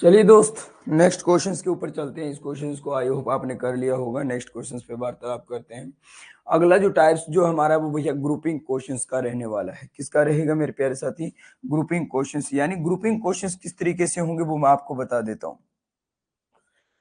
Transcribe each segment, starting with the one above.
चलिए दोस्त, next questions के ऊपर चलते हैं। इस क्वेश्चंस को आई होप आपने कर लिया होगा। नेक्स्ट क्वेश्चंस पे वार्तालाप करते हैं। अगला जो टाइप्स जो हमारा वो भैया ग्रुपिंग क्वेश्चंस का रहने वाला है। किसका रहेगा मेरे प्यारे साथी? Grouping questions. यानी ग्रुपिंग क्वेश्चंस किस तरीके से होंगे वो मैं आपको बता देता हूँ।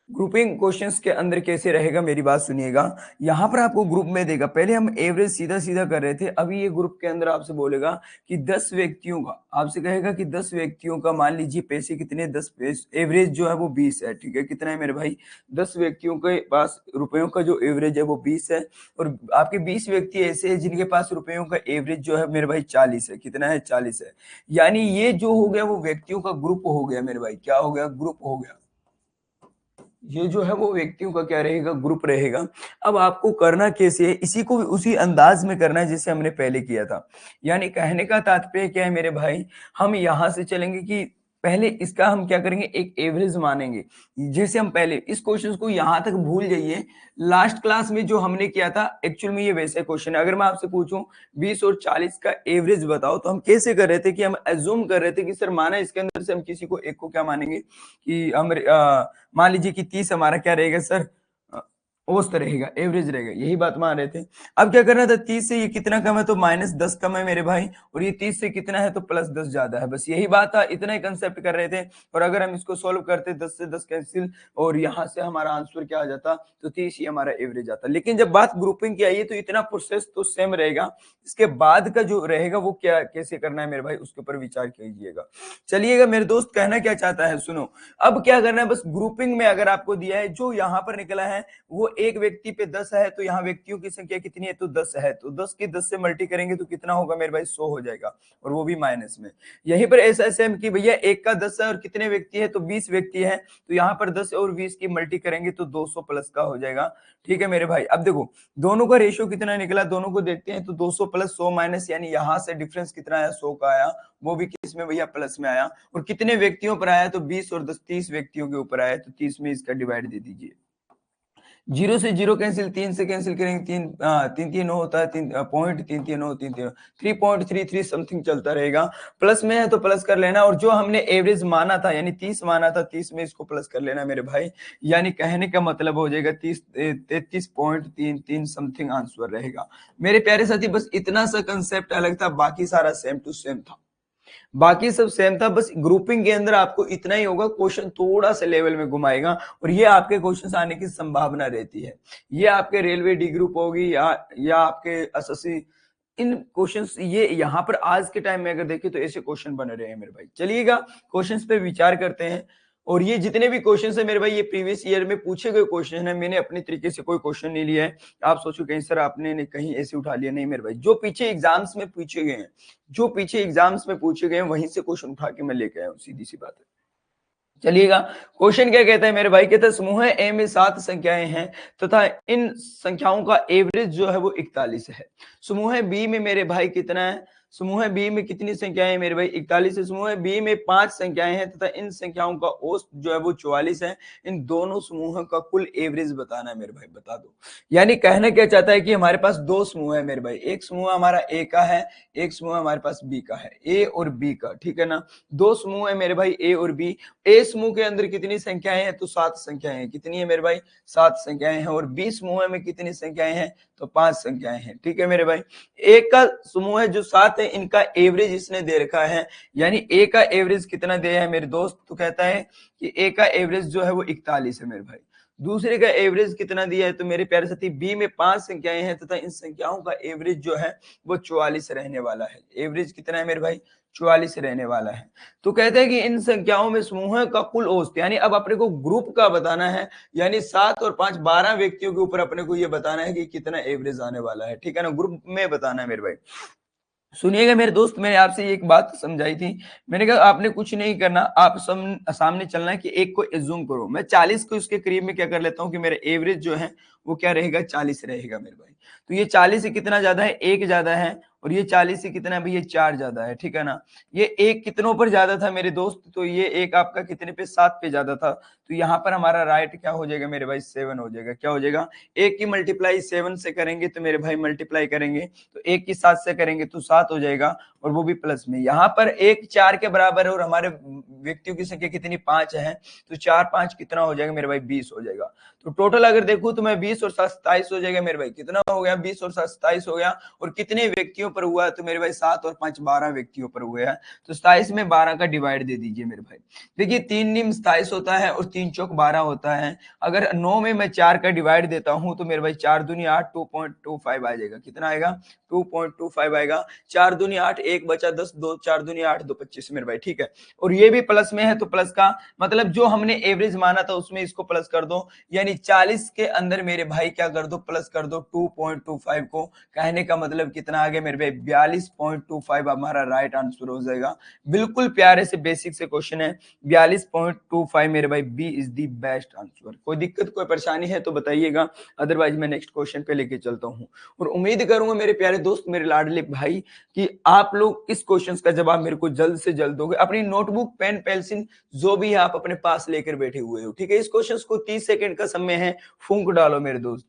ग्रुपिंग क्वेश्चंस के अंदर कैसे रहेगा, मेरी बात सुनिएगा। यहाँ पर आपको ग्रुप में देगा। पहले हम एवरेज सीधा सीधा कर रहे थे, अभी ये ग्रुप के अंदर आपसे बोलेगा कि 10 व्यक्तियों का, आपसे कहेगा कि 10 व्यक्तियों का मान लीजिए पैसे कितने, 10 एवरेज जो है वो 20 है। ठीक है, कितना है मेरे भाई? 10 व्यक्तियों के पास रुपयों का जो एवरेज है वो 20 है, और आपके 20 व्यक्ति ऐसे हैं जिनके पास रुपयों का एवरेज जो है मेरे भाई 40 है। कितना है? 40 है। यानी ये जो हो गया वो व्यक्तियों का ग्रुप हो गया मेरे भाई। क्या हो गया? ग्रुप हो गया। ये जो है वो व्यक्तियों का क्या रहेगा? ग्रुप रहेगा। अब आपको करना कैसे है? इसी को भी उसी अंदाज में करना है जैसे हमने पहले किया था। यानी कहने का तात्पर्य क्या है मेरे भाई? हम यहां से चलेंगे कि पहले इसका हम क्या करेंगे, एक एवरेज मानेंगे। जैसे हम पहले इस क्वेश्चन को यहां तक भूल जाइए। लास्ट क्लास में जो हमने किया था एक्चुअल में ये वैसे क्वेश्चन है। अगर मैं आपसे पूछूं 20 और 40 का एवरेज बताओ, तो हम कैसे कर रहे थे कि हम एज्यूम कर रहे थे कि सर माना इसके अंदर से हम किसी को एक को क्या मानेंगे कि हम मान लीजिए कि 30 हमारा क्या रहेगा सर? औसत रहेगा, एवरेज रहेगा। यही बात मान रहे थे। अब क्या करना था? 30 से ये कितना कम है तो -10 कम है मेरे भाई, और ये 30 से कितना है तो +10 ज्यादा है। बस यही बात था, इतना ही कंसेप्ट कर रहे थे। और अगर हम इसको सोल्व करते 10 से 10 कैंसिल, और यहाँ से हमारा आंसर क्या आ जाता? तो 30 ही हमारा एवरेज आता। लेकिन जब बात ग्रुपिंग की आई है तो इतना प्रोसेस तो सेम रहेगा। इसके बाद का जो रहेगा वो क्या कैसे करना है मेरे भाई, उसके ऊपर विचार कीजिएगा। चलिएगा मेरे दोस्त, कहना क्या चाहता है सुनो। अब क्या करना है, बस ग्रुपिंग में अगर आपको दिया है जो यहाँ पर निकला है वो एक व्यक्ति पे 10 है, तो यहाँ व्यक्तियों की संख्या कितनी है? तो 10 है। तो 10 की 10 से मल्टी करेंगे तो कितना होगा मेरे भाई? 100 हो जाएगा, और वो भी माइनस में। यहीं पर ऐसा सेम कि भैया एक का 10 है और कितने व्यक्ति है? तो 20 व्यक्ति है। तो यहाँ पर 10 और 20 की मल्टी करेंगे तो 200 प्लस का हो जाएगा। ठीक है मेरे भाई। अब देखो दोनों का रेशियो कितना निकला, दोनों को देखते हैं। तो 200 प्लस 100 माइनस, यानी यहाँ से डिफरेंस कितना आया? 100 का आया। वो भी किसमें भैया? प्लस में आया। और कितने व्यक्तियों पर आया? तो 20 और 10 30 व्यक्तियों के ऊपर आया। तो 30 में इसका डिवाइड दे दीजिए। 0 से 0 कैंसिल, 3 से कैंसिल करेंगे, 3 3 होता है, 3.33 समथिंग चलता रहेगा। प्लस में है तो प्लस कर लेना, और जो हमने एवरेज माना था यानी 30 माना था, 30 में इसको प्लस कर लेना मेरे भाई। यानी कहने का मतलब हो जाएगा 33.33 समथिंग आंसर रहेगा मेरे प्यारे साथी। बस इतना सा कंसेप्ट अलग था, बाकी सारा सेम टू सेम था। बाकी सब सेम था। बस ग्रुपिंग के अंदर आपको इतना ही होगा, क्वेश्चन थोड़ा सा लेवल में घुमाएगा, और ये आपके क्वेश्चन आने की संभावना रहती है। ये आपके रेलवे डी ग्रुप होगी या आपके एसएससी, इन क्वेश्चंस ये यहाँ पर आज के टाइम में अगर देखें तो ऐसे क्वेश्चन बने रहे हैं मेरे भाई। चलिएगा क्वेश्चंस पे विचार करते हैं। और ये जितने भी क्वेश्चंस है मेरे भाई, ये प्रीवियस ईयर में पूछे गए क्वेश्चन है। मैंने अपने तरीके से कोई क्वेश्चन नहीं लिया है। आप सोचो कहीं सर आपने कहीं ऐसे उठा लिया, नहीं मेरे भाई। जो पीछे एग्जाम्स में पूछे गए हैं, जो पीछे एग्जाम्स में पूछे गए हैं वहीं से क्वेश्चन उठा के मैं लेके आया हूँ, सीधी सी बात है। चलिएगा क्वेश्चन क्या कहता है मेरे भाई? कहता है समूह ए में 7 संख्याएं हैं तथा इन संख्याओं का एवरेज जो है वो 41 है। समूह बी में मेरे भाई कितना है? समूह बी में कितनी संख्याएं हैं मेरे भाई? 41 है। समूह बी में 5 संख्याएं हैं तथा इन संख्याओं का औसत जो है वो 44 है। इन दोनों समूहों का कुल एवरेज बताना है मेरे भाई, बता दो। यानी कहना क्या चाहता है कि हमारे पास दो समूह है मेरे भाई। एक समूह हमारा ए का है, एक समूह हमारे पास बी का है, ए और बी का। ठीक है ना? दो समूह है मेरे भाई, ए और बी। ए समूह के अंदर कितनी संख्याएं हैं? तो 7 संख्याएं हैं। कितनी है मेरे भाई? 7 संख्याएं हैं। और बी समूह में कितनी संख्याएं हैं? तो 5 संख्याएं हैं। ठीक है मेरे भाई। एक का समूह है जो 7 है, इनका एवरेज इसने दे रखा है। यानी ए का एवरेज कितना दिया है मेरे दोस्त? तो कहता है कि ए का एवरेज जो है वो 41 है मेरे भाई। दूसरे का एवरेज कितना दिया है? तो मेरे प्यारे साथी बी में 5 संख्याएं हैं तथा इन संख्याओं का एवरेज जो है वो 44 रहने वाला है। एवरेज कितना है मेरे भाई? 44 रहने वाला है। तो कहते हैं कि इन संख्याओं में समूह का कुल औसत, यानी अब अपने को ग्रुप का बताना है। यानी 7 और 5 12 व्यक्तियों के ऊपर अपने को ये बताना है कि कितना एवरेज आने वाला है। ठीक है ना? ग्रुप में बताना है मेरे भाई। सुनिएगा मेरे दोस्त, मैंने आपसे एक बात समझाई थी। मैंने कहा आपने कुछ नहीं करना, आप सामने चलना है कि एक को एज्यूम करो। मैं 40 को इसके करीब में क्या कर लेता हूँ कि मेरा एवरेज जो है वो क्या रहेगा? 40 रहेगा मेरे भाई। तो ये 40 से कितना ज्यादा है? एक ज्यादा है। और ये 40 से कितना है भाई? ये 4 ज्यादा है। ठीक है ना? ये एक कितनों पर ज्यादा था मेरे दोस्त? तो ये एक आपका कितने पे? 7 पे ज्यादा था। तो यहाँ पर हमारा राइट क्या हो जाएगा मेरे भाई 7 हो जाएगा। क्या हो जाएगा, 1 की मल्टीप्लाई 7 से करेंगे तो मेरे भाई मल्टीप्लाई करेंगे तो 1 की 7 से करेंगे तो 7 हो जाएगा, और वो भी प्लस में। यहाँ पर 1 4 के बराबर है और हमारे व्यक्तियों की संख्या कितनी 5 है, तो 4 5 कितना हो जाएगा मेरे भाई 20 हो जाएगा। तो टोटल अगर देखूं तो मैं 20 और 7 27 हो जाएगा मेरे भाई। कितना हो गया, 20 और 7 27 हो गया। और कितने व्यक्तियों पर हुआ है, तो मेरे भाई 7 और 5 12 व्यक्तियों पर हुआ है। तो 27 में 12 का डिवाइड दे दीजिए मेरे भाई। देखिए 3 नीम 27 होता है और 3 चौक 12 होता है। अगर 9 में मैं 4 का डिवाइड देता हूं तो मेरे भाई 4 दूनी 8 2.25 आ जाएगा। कितना आएगा, 2.25 आएगा। 4 दूनी 8, 1 बचा 10, 2 4 दूनी 8, 2 25 मेरे भाई। ठीक है, और ये भी प्लस में है तो प्लस का मतलब जो हमने एवरेज माना था उसमें इसको प्लस कर दो, यानी 40 के अंदर मेरे भाई क्या कर दो, प्लस कर दो 2.25 को। कहने का मतलब कितना आ गया मेरे भाई, 42.25 हमारा राइट आंसर हो जाएगा। बिल्कुल प्यारे से बेसिक से क्वेश्चन है, 42.25 मेरे भाई B is the best answer. कोई दिक्कत कोई परेशानी है तो बताइएगा, अदरवाइज मैं नेक्स्ट क्वेश्चन पे लेके चलता हूं। और उम्मीद करूंगा मेरे प्यारे दोस्त, मेरे लाडले भाई, कि आप लोग इस क्वेश्चन का जवाब मेरे को जल्द से जल्द दोगे। अपनी नोटबुक पेन पेंसिल जो भी है आप अपने पास लेकर बैठे हुए हो, ठीक है। इस क्वेश्चन को 30 सेकंड का समय है, फूंक डालो मेरे दोस्त।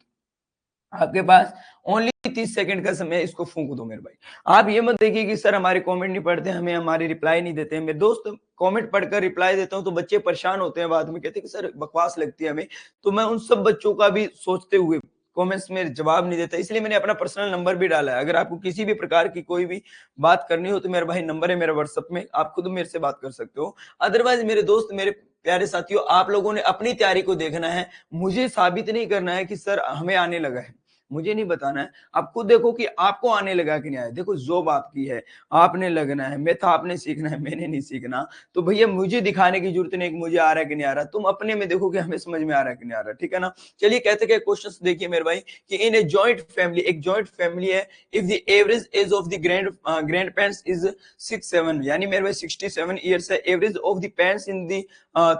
आपके पास ओनली 30 सेकंड का समय है, इसको फूंक दो मेरे भाई। आप ये मत देखिए कि सर हमारे कमेंट नहीं पढ़ते, हमें हमारी रिप्लाई नहीं देते हैं। मेरे दोस्त कमेंट पढ़कर रिप्लाई देता हूं तो बच्चे परेशान होते हैं, बाद में कहते हैं कि सर बकवास लगती है हमें। तो मैं उन सब बच्चों का भी सोचते हुए कमेंट्स में जवाब नहीं देता, इसलिए मैंने अपना पर्सनल नंबर भी डाला है। अगर आपको किसी भी प्रकार की कोई भी बात करनी हो तो मेरा भाई नंबर है मेरा व्हाट्सएप में, आप खुद मेरे से बात कर सकते हो। अदरवाइज मेरे दोस्त, मेरे प्यारे साथियों, आप लोगों ने अपनी तैयारी को देखना है, मुझे साबित नहीं करना है कि सर हमें आने लगा है, मुझे नहीं बताना है। आप खुद देखो कि आपको आने लगा कि नहीं आया। देखो जॉब आपकी है, आपने लगना है, मेथ आपने सीखना है, मैंने नहीं सीखना। तो भैया मुझे दिखाने की जरूरत नहीं कि मुझे आ रहा है कि नहीं आ रहा, तुम अपने में देखो कि हमें समझ में आ रहा है कि नहीं आ रहा, ठीक है ना। चलिए कहते हैं क्वेश्चन देखिए मेरे भाई, कि इन ए जॉइंट फैमिली, एक जॉइंट फैमिली है, if the average age of the grand parents is 6 7, यानी मेरे भाई 67 ईयर्स है। Average of the parents in the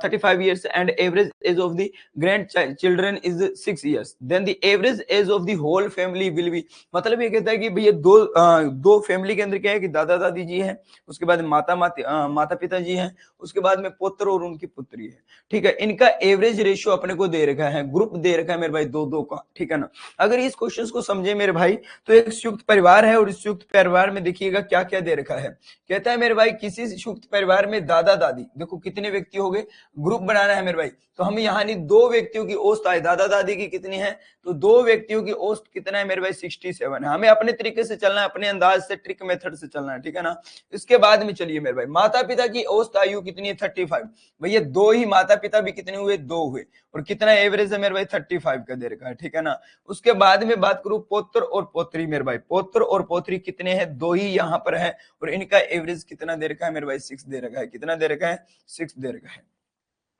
35 years and average age of the grand children is 6 years, then the average age of the whole family will be. मतलब ये कहता है कि भैया दो फैमिली के अंदर क्या है कि दादा दादी जी हैं, उसके बाद माता पिता जी हैं, उसके बाद में पुत्र और उनकी पुत्री है, ठीक है। इनका एवरेज रेशियो अपने को दे रखा है, ग्रुप दे रखा है मेरे भाई दो दो का, ठीक है ना। अगर इस क्वेश्चन को समझे मेरे भाई, तो एक संयुक्त परिवार है और इस संयुक्त परिवार में देखिएगा क्या क्या दे रखा है। कहता है मेरे भाई किसी संयुक्त परिवार में दादा दादी, देखो कितने व्यक्ति हो गए, ग्रुप बनाना है मेरे भाई। तो हम यहाँ नहीं, दो व्यक्तियों की औसत आए, दादा दादी की कितनी है, तो दो व्यक्तियों की औसत कितना है मेरे भाई 67 है। हमें अपने तरीके से चलना है, अपने अंदाज से, ट्रिक मेथड से चलना है, ठीक है ना। इसके बाद में चलिए मेरे भाई, माता पिता की औसत आयु कितनी है 35। भैया दो ही माता पिता भी कितने हुए, दो हुए, और कितना एवरेज है मेरे भाई 35 का दे रखा है, ठीक है ना। उसके बाद में बात करूं पुत्र और पोत्री मेरे भाई, पुत्र और पोत्री कितने हैं, दो ही यहाँ पर है, और इनका एवरेज कितना दे रखा है मेरे भाई 6 दे रखा है। कितना दे रखा है, 6 दे रखा है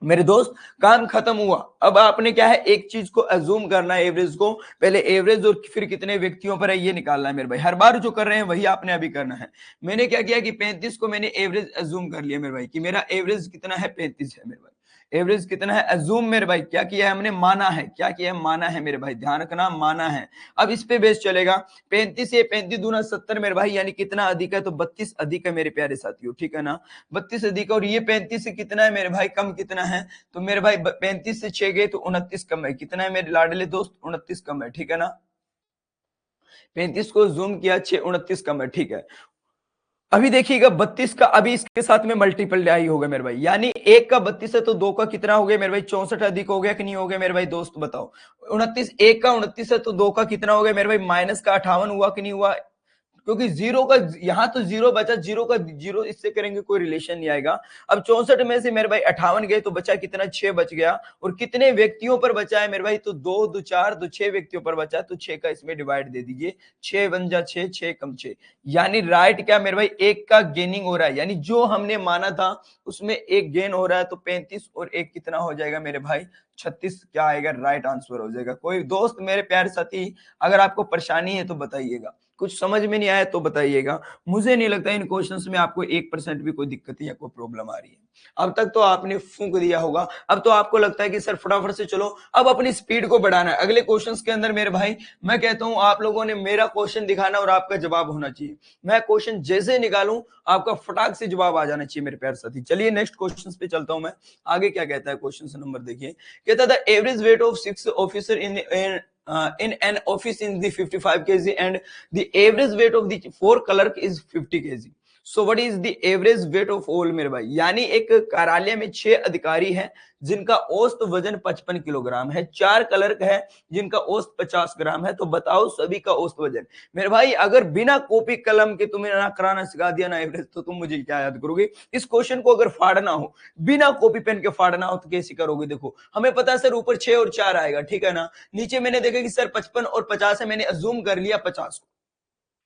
मेरे दोस्त। काम खत्म हुआ। अब आपने क्या है, एक चीज को अज्यूम करना है, एवरेज को, पहले एवरेज और फिर कितने व्यक्तियों पर है ये निकालना है मेरे भाई। हर बार जो कर रहे हैं वही आपने अभी करना है। मैंने क्या किया कि 35 को मैंने एवरेज अज्यूम कर लिया मेरे भाई, कि मेरा एवरेज कितना है 35 है मेरे भाई। एवरेज कितना है अज्यूम मेरे भाई, क्या किया है हमने, माना है। क्या किया है, माना है मेरे भाई, ध्यान रखना, माना है। अब इस पे बेस चलेगा। 35 से 35 दूना 70 मेरे भाई, यानी कितना अधिक है, तो 32 अधिक है मेरे प्यारे साथियों, ठीक है ना। 32 अधिक, और ये 35 से कितना है मेरे भाई, कम कितना है, तो मेरे भाई 35 से 6 गए तो 29 कम है। कितना है मेरे लाडले दोस्त, 29 कम है, ठीक है ना। 35 को जूम किया, 6 29 कम है, ठीक है। अभी देखिएगा 32 का अभी इसके साथ में मल्टीप्लाई होगा मेरे भाई, यानी एक का 32 है तो दो का कितना हो गया मेरे भाई, 64 अधिक हो गया कि नहीं हो गया मेरे भाई दोस्त, बताओ। 29, एक का 29 है तो दो का कितना हो गया मेरे भाई, माइनस का 58 हुआ कि नहीं हुआ। क्योंकि जीरो का यहां तो जीरो बचा, जीरो का जीरो इससे करेंगे कोई रिलेशन नहीं आएगा। अब 64 में से मेरे भाई 58 गए तो बचा कितना, 6 बच गया। और कितने व्यक्तियों पर बचा है मेरे भाई, तो दो दो चार, दो 6 व्यक्तियों पर बचा, तो 6 का इसमें डिवाइड दे दीजिए। 6 बन जा 6, 6 कम 6, यानी राइट क्या मेरे भाई, एक का गेनिंग हो रहा है, यानी जो हमने माना था उसमें एक गेन हो रहा है। तो 35 और एक कितना हो जाएगा मेरे भाई, 36 क्या आएगा, राइट आंसर हो जाएगा। कोई दोस्त मेरे प्यारे साथी, अगर आपको परेशानी है तो बताइएगा। कुछ समझ में नहीं आया तो बताइएगा। मुझे नहीं लगता इन क्वेश्चंस में आपको 1% भी कोई दिक्कत या कोई प्रॉब्लम आ रही है। अब तक तो आपने फूंक दिया होगा, अब तो आपको लगता है कि सर फटाफट से चलो अब अपनी स्पीड को बढ़ाना है। अगले क्वेश्चंस के अंदर मेरे भाई मैं कहता हूं आप लोगों ने मेरा क्वेश्चन दिखाना और आपका जवाब होना चाहिए। मैं क्वेश्चन जैसे निकालूं आपका फटाक से जवाब आ जाना चाहिए मेरे प्यारे साथी। चलिए नेक्स्ट क्वेश्चन पे चलता हूं मैं। आगे क्या कहता है क्वेश्चन नंबर देखिए, कहता the average weight of 6 officer in an office in the 55 kg and the average weight of the 4 clerk is 50 kg. So what is the average weight of all मेरे भाई? यानी एक कार्यालय में 6 अधिकारी हैं जिनका औसत वजन 55 किलोग्राम है, 4 क्लर्क है जिनका औसत 50 ग्राम है। तो बताओ सभी का औसत वजन। मेरे भाई अगर बिना कॉपी कलम के तुम्हें ना कराना सिखा दिया ना एवरेज, तो तुम मुझे क्या याद करोगे? इस क्वेश्चन को अगर फाड़ना हो, बिना कॉपी पेन के फाड़ना हो तो कैसे करोगे? देखो हमें पता है सर ऊपर 6 और 4 आएगा, ठीक है ना। नीचे मैंने देखा कि सर 55 और 50 है, मैंने अज्यूम कर लिया 50 को।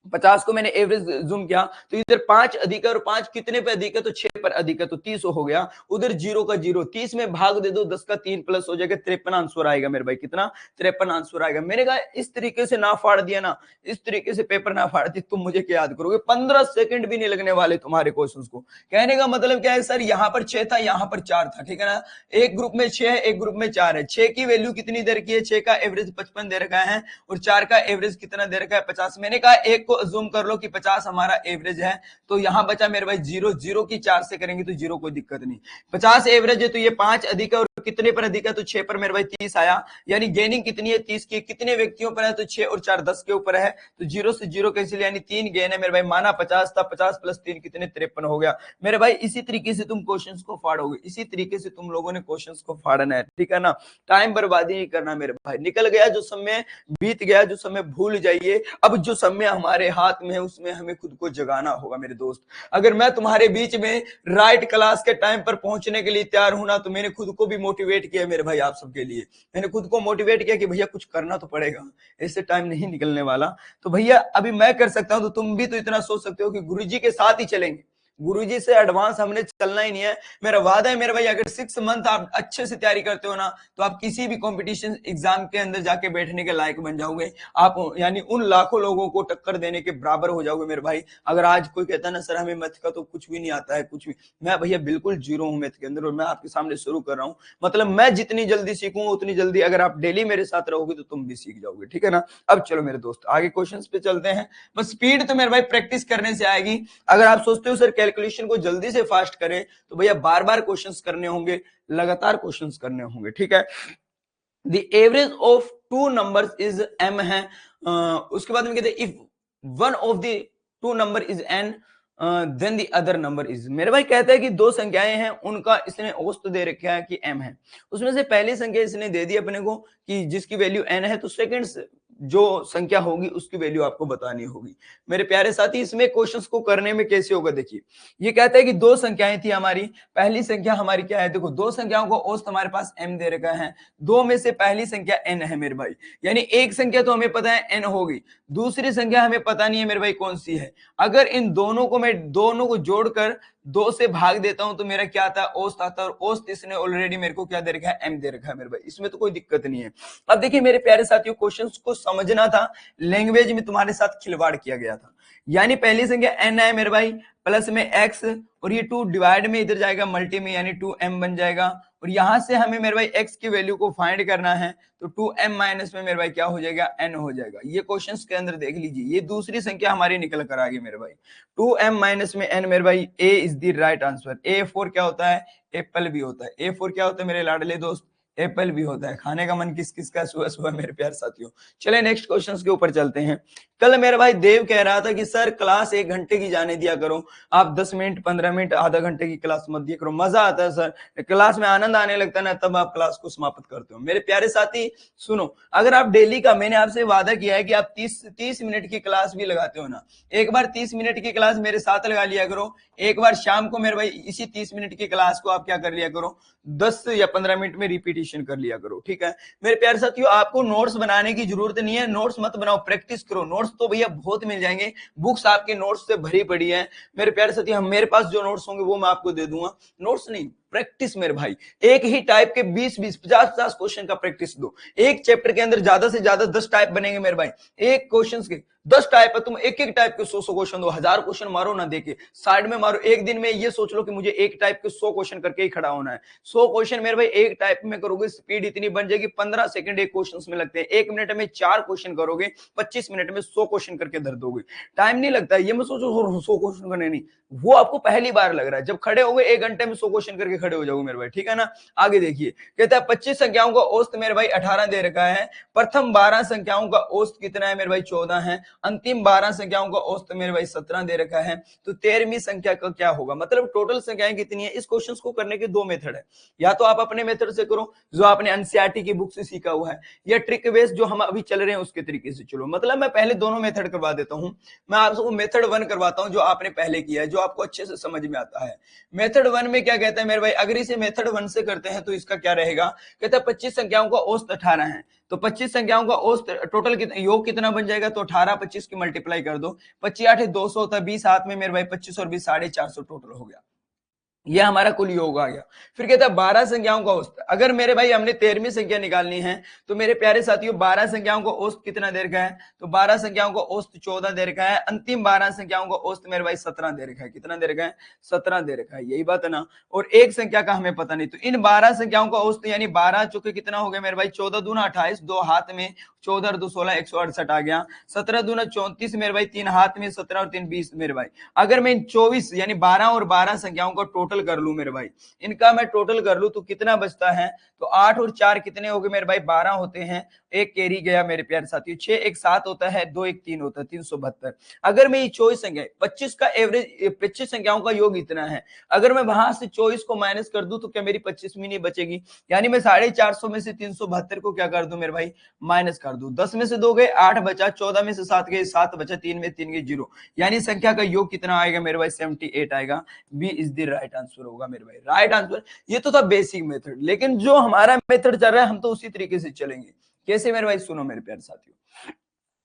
50 को मैंने एवरेज जूम किया तो इधर 5 अधिक है और 5 कितने पे अधिक है? तो 6 पर अधिक है, तो 30 हो गया। उधर 0 का 0, 30 में भाग दे दो, 10 का 3 प्लस हो जाएगा, 53 आंसर आएगा मेरे भाई। कितना? 53 आंसर आएगा। मैंने कहा इस तरीके से ना फाड़ दिया ना, इस तरीके से पेपर ना फाड़ दी, तुम मुझे क्या याद करोगे? 15 सेकंड भी नहीं लगने वाले तुम्हारे क्वेश्चंस को। कहने का मतलब क्या है सर, यहाँ पर 6 था, यहाँ पर 4 था, ठीक है ना। एक ग्रुप में 6 है, एक ग्रुप में 4 है। 6 की वैल्यू कितनी दे रखी है? 6 का एवरेज 55 दे रखा है और 4 का एवरेज कितना दे रखा है? 50। मैंने कहा एक को अज्यूम कर लो कि 50 हमारा एवरेज है, तो यहां बचा मेरे भाई 0, 0 की 4 से करेंगे तो 0, कोई दिक्कत नहीं। 50 एवरेज है तो ये 5 अधिक है और कितने पर अधिक है? तो 6 पर मेरे भाई 30 आया। यानी गेनिंग कितनी है? 30 की। कितने व्यक्तियों पर है? तो 6 और 4 10 के ऊपर है, तो 0 से 0 कैंसिल, यानी 3 गेन है मेरे भाई। माना 50 था, 50 प्लस 3 कितने? 53 हो गया मेरे भाई। इसी तरीके से तुम क्वेश्चंस को फाड़ोगे, इसी तरीके से तुम लोगों ने क्वेश्चंस को फाड़ना है, ठीक है ना। टाइम बर्बादी नहीं करना मेरे भाई। निकल गया जो समय, बीत गया जो समय, भूल जाइए। अब जो समय हमारे हाथ में है उसमें हमें खुद को जगाना होगा मेरे दोस्त। अगर मैं तुम्हारे बीच में राइट क्लास के टाइम पर पहुंचने के लिए तैयार हूं ना, तो मैंने खुद को भी मोटिवेट किया मेरे भाई। आप सबके लिए मैंने खुद को मोटिवेट किया कि भैया कुछ करना तो पड़ेगा, ऐसे टाइम नहीं निकलने वाला। तो भैया अभी मैं कर सकता हूं तो तुम भी तो इतना सोच सकते हो कि गुरुजी के साथ ही चलेंगे, गुरुजी से एडवांस हमने चलना ही नहीं है। मेरा वादा है मेरे भाई, अगर 6 मंथ आप अच्छे से तैयारी करते हो ना, तो आप किसी भी कंपटीशन एग्जाम के अंदर जाके बैठने के लायक बन जाओगे। आप यानी उन लाखों लोगों को टक्कर देने के बराबर हो जाओगे मेरे भाई। अगर आज कोई कहता है ना सर हमें मैथ का तो कुछ भी नहीं आता है, कुछ भी, मैं भैया बिल्कुल जीरो हूं मैथ के अंदर और मैं आपके सामने शुरू कर रहा हूं। मतलब मैं जितनी जल्दी सीखूंगा उतनी जल्दी अगर आप डेली मेरे साथ रहोगे तो तुम भी सीख जाओगे, ठीक है ना। अब चलो मेरे दोस्त आगे क्वेश्चन पे चलते हैं। बस स्पीड तो मेरे भाई प्रैक्टिस करने से आएगी। अगर आप सोचते हो सर कैलकुलेशन को जल्दी से फास्ट करें, तो भैया बार बार क्वेश्चंस करने होंगे, लगातार क्वेश्चंस करने होंगे, ठीक है। The average of two numbers is m है। उसके बाद में कहते हैं if one of the two number is n then the other number is. मेरे भाई कहता है कि दो संख्याएं हैं, उनका इसने औसत दे रखा है कि m है। उसमें से पहली संख्या इसने दे दी अपने को कि जिसकी वैल्यू n है, तो सेकंड जो संख्या होगी उसकी वैल्यू आपको बतानी होगी। मेरे प्यारे साथी इसमें क्वेश्चंस को करने में कैसे होगा देखिए। ये कहता है कि दो संख्याएं थी हमारी, पहली संख्या हमारी क्या है? देखो दो संख्याओं को औसत हमारे पास m दे रखा है, दो में से पहली संख्या n है मेरे भाई। यानी एक संख्या तो हमें पता है n होगी, दूसरी संख्या हमें पता नहीं है मेरे भाई कौन सी है। अगर इन दोनों को मैं दोनों को जोड़कर 2 से भाग देता हूं तो मेरा क्या आता है? औसत आता है। और औसत इसने ऑलरेडी मेरे को क्या दे रखा है? m दे रखा है मेरे भाई। इसमें तो कोई दिक्कत नहीं है। अब देखिए मेरे प्यारे साथियों, क्वेश्चंस को समझना था, लैंग्वेज में तुम्हारे साथ खिलवाड़ किया गया था। यानी पहली संख्या n है मेरे भाई, प्लस में x और ये 2 डिवाइड में इधर जाएगा मल्टी में, यानी 2m बन जाएगा। और यहां से हमें मेरे भाई x की वैल्यू को फाइंड करना है, तो 2m माइनस में मेरे भाई क्या हो जाएगा? n हो जाएगा। ये क्वेश्चंस के अंदर देख लीजिए, ये दूसरी संख्या हमारी निकल कर आ गई मेरे भाई। 2m माइनस में n मेरे भाई, a is the right answer. a for क्या होता है? एप्पल भी होता है। a फॉर क्या होता है मेरे लाडले दोस्त? एप्पल भी होता है। खाने का मन किस किस का सुबह सुबह मेरे प्यारे साथियों। चले नेक्स्ट क्वेश्चंस के ऊपर चलते हैं। कल मेरा भाई देव कह रहा था कि सर क्लास 1 घंटे की जाने दिया करो, आप 10 मिनट 15 मिनट आधा घंटे की क्लास मत दिया करो, मजा आता है सर, क्लास में आनंद आने लगता है ना, तब आप क्लास को समाप्त करते हो। मेरे प्यारे साथी सुनो, अगर आप डेली का, मैंने आपसे वादा किया है कि आप 30 मिनट की क्लास भी लगाते हो ना, एक बार 30 मिनट की क्लास मेरे साथ लगा लिया करो। एक बार शाम को मेरे भाई इसी 30 मिनट की क्लास को आप क्या कर लिया करो, 10 या 15 मिनट में रिपीटेशन कर लिया करो, ठीक है। मेरे प्यारे साथियों, आपको नोट्स बनाने की जरूरत नहीं है, नोट्स मत बनाओ, प्रैक्टिस करो। नोट्स तो भैया बहुत मिल जाएंगे, बुक्स आपके नोट्स से भरी पड़ी है। मेरे प्यारे साथियों, मेरे पास जो नोट्स होंगे वो मैं आपको दे दूंगा, नोट्स नहीं, प्रैक्टिस मेरे भाई, एक ही टाइप के 20-20 50-50 क्वेश्चन का प्रैक्टिस दो। एक चैप्टर के अंदर ज्यादा से ज्यादा 10 टाइप बनेंगे मेरे भाई, एक क्वेश्चन के 10 टाइप है, तुम एक एक टाइप के 100 क्वेश्चन दो, 1000 क्वेश्चन मारो ना देके, साइड में मारो। एक दिन में ये सोच लो कि मुझे एक टाइप के 100 क्वेश्चन करके ही खड़ा होना है। 100 क्वेश्चन मेरे भाई एक टाइप में करोगे, स्पीड इतनी बन जाएगी, 15 सेकंड एक क्वेश्चन में लगते हैं, 1 मिनट में 4 क्वेश्चन करोगे, 25 मिनट में 100 क्वेश्चन करके धर दोगे। टाइम नहीं लगता, ये मत सोचो 100 क्वेश्चन करने, नहीं, वो आपको पहली बार लग रहा है, जब खड़े होगे 1 घंटे में 100 क्वेश्चन करके खड़े हो जाओगे मेरे भाई, ठीक है ना। आगे देखिए, कहता है 25 संख्याओं का औसत मेरे भाई 18 दे रखा है, प्रथम 12 संख्याओं का औसत कितना है मेरे भाई 14 है, अंतिम 12 संख्याओं का औसत मेरे भाई 17 दे रखा है, तो 13वीं संख्या का क्या होगा, मतलब टोटल संख्याएं कितनी है। इस क्वेश्चन को करने के दो मेथड है, या तो आप अपने मेथड से करो जो आपने एनसीईआरटी की बुक से सीखा हुआ है, या ट्रिक बेस्ड जो हम अभी चल रहे हैं उसके तरीके से चलो। मतलब मैं पहले दोनों मेथड करवा देता हूं, मैं आपको मेथड 1 करवाता हूं जो आपने पहले किया है, जो आपको अच्छे से समझ में आता है। मेथड 1 में क्या कहता है मेरे भाई, अगर इसे मेथड 1 से करते हैं तो इसका क्या रहेगा, कहता है 25 संख्याओं का औसत 18 है, तो 25 संख्याओं का औसत टोटल योग कितना बन जाएगा, तो 18 25 की मल्टीप्लाई कर दो, 25 8 200 होता है, 20 हाथ में मेरे भाई 25 और 20 450 टोटल हो गया, ये हमारा कुल योग आ गया। फिर कहता है 12 संख्याओं का औसत, अगर मेरे भाई हमने 13वीं संख्या निकालनी है तो मेरे प्यारे साथियों 12 संख्याओं का औसत कितना दे रखा है, तो 12 संख्याओं का औसत 14 दे रखा है, अंतिम 12 संख्याओं का औसत मेरे भाई 17 दे रखा है, कितना दे रखा है 17 दे रखा है, यही बात है ना। और एक संख्या का हमें पता नहीं, तो इन 12 संख्याओं का औसत यानी 12 चौके कितना हो गया मेरे भाई, 14 दूना 28, दो हाथ में 14 और 2 16 168 आ गया, 17 दूना 34 मेरे भाई, तीन हाथ में 17 और 3 20 मेरे भाई। अगर मैं इन 24 यानी 12 और 12 संख्याओं का टोटल कर लूं मेरे भाई, इनका मैं टोटल कर लूं तो कितना बचता है, तो 8 और 4 कितने हो गए मेरे भाई 12 होते हैं, एक कैरी गया मेरे प्यारे साथियों, 6 एक 7 होता है, 2 एक 3 होता है, 372। अगर मैं ये 24 संख्या 25 का एवरेज 25 संख्याओं का योग इतना है, अगर मैं वहां से 24 को माइनस कर दूं तो क्या मेरी 25वीं नहीं बचेगी, यानी मैं 450 में से 372 को क्या कर दूं मेरे भाई माइनस कर दूं, 10 में से 2 गए 8 बचा, 14 में से 7 गए 7 बचा, 3 में 3 गए 0, यानी संख्या का योग कितना आएगा मेरे भाई 78 आएगा। B is the right answer होगा मेरे भाई, राइट आंसर। ये तो था बेसिक मेथड, लेकिन जो हमारा मेथड चल रहा है हम तो उसी तरीके से चलेंगे। कैसे मेरे भाई, सुनो मेरे प्यारे साथियों,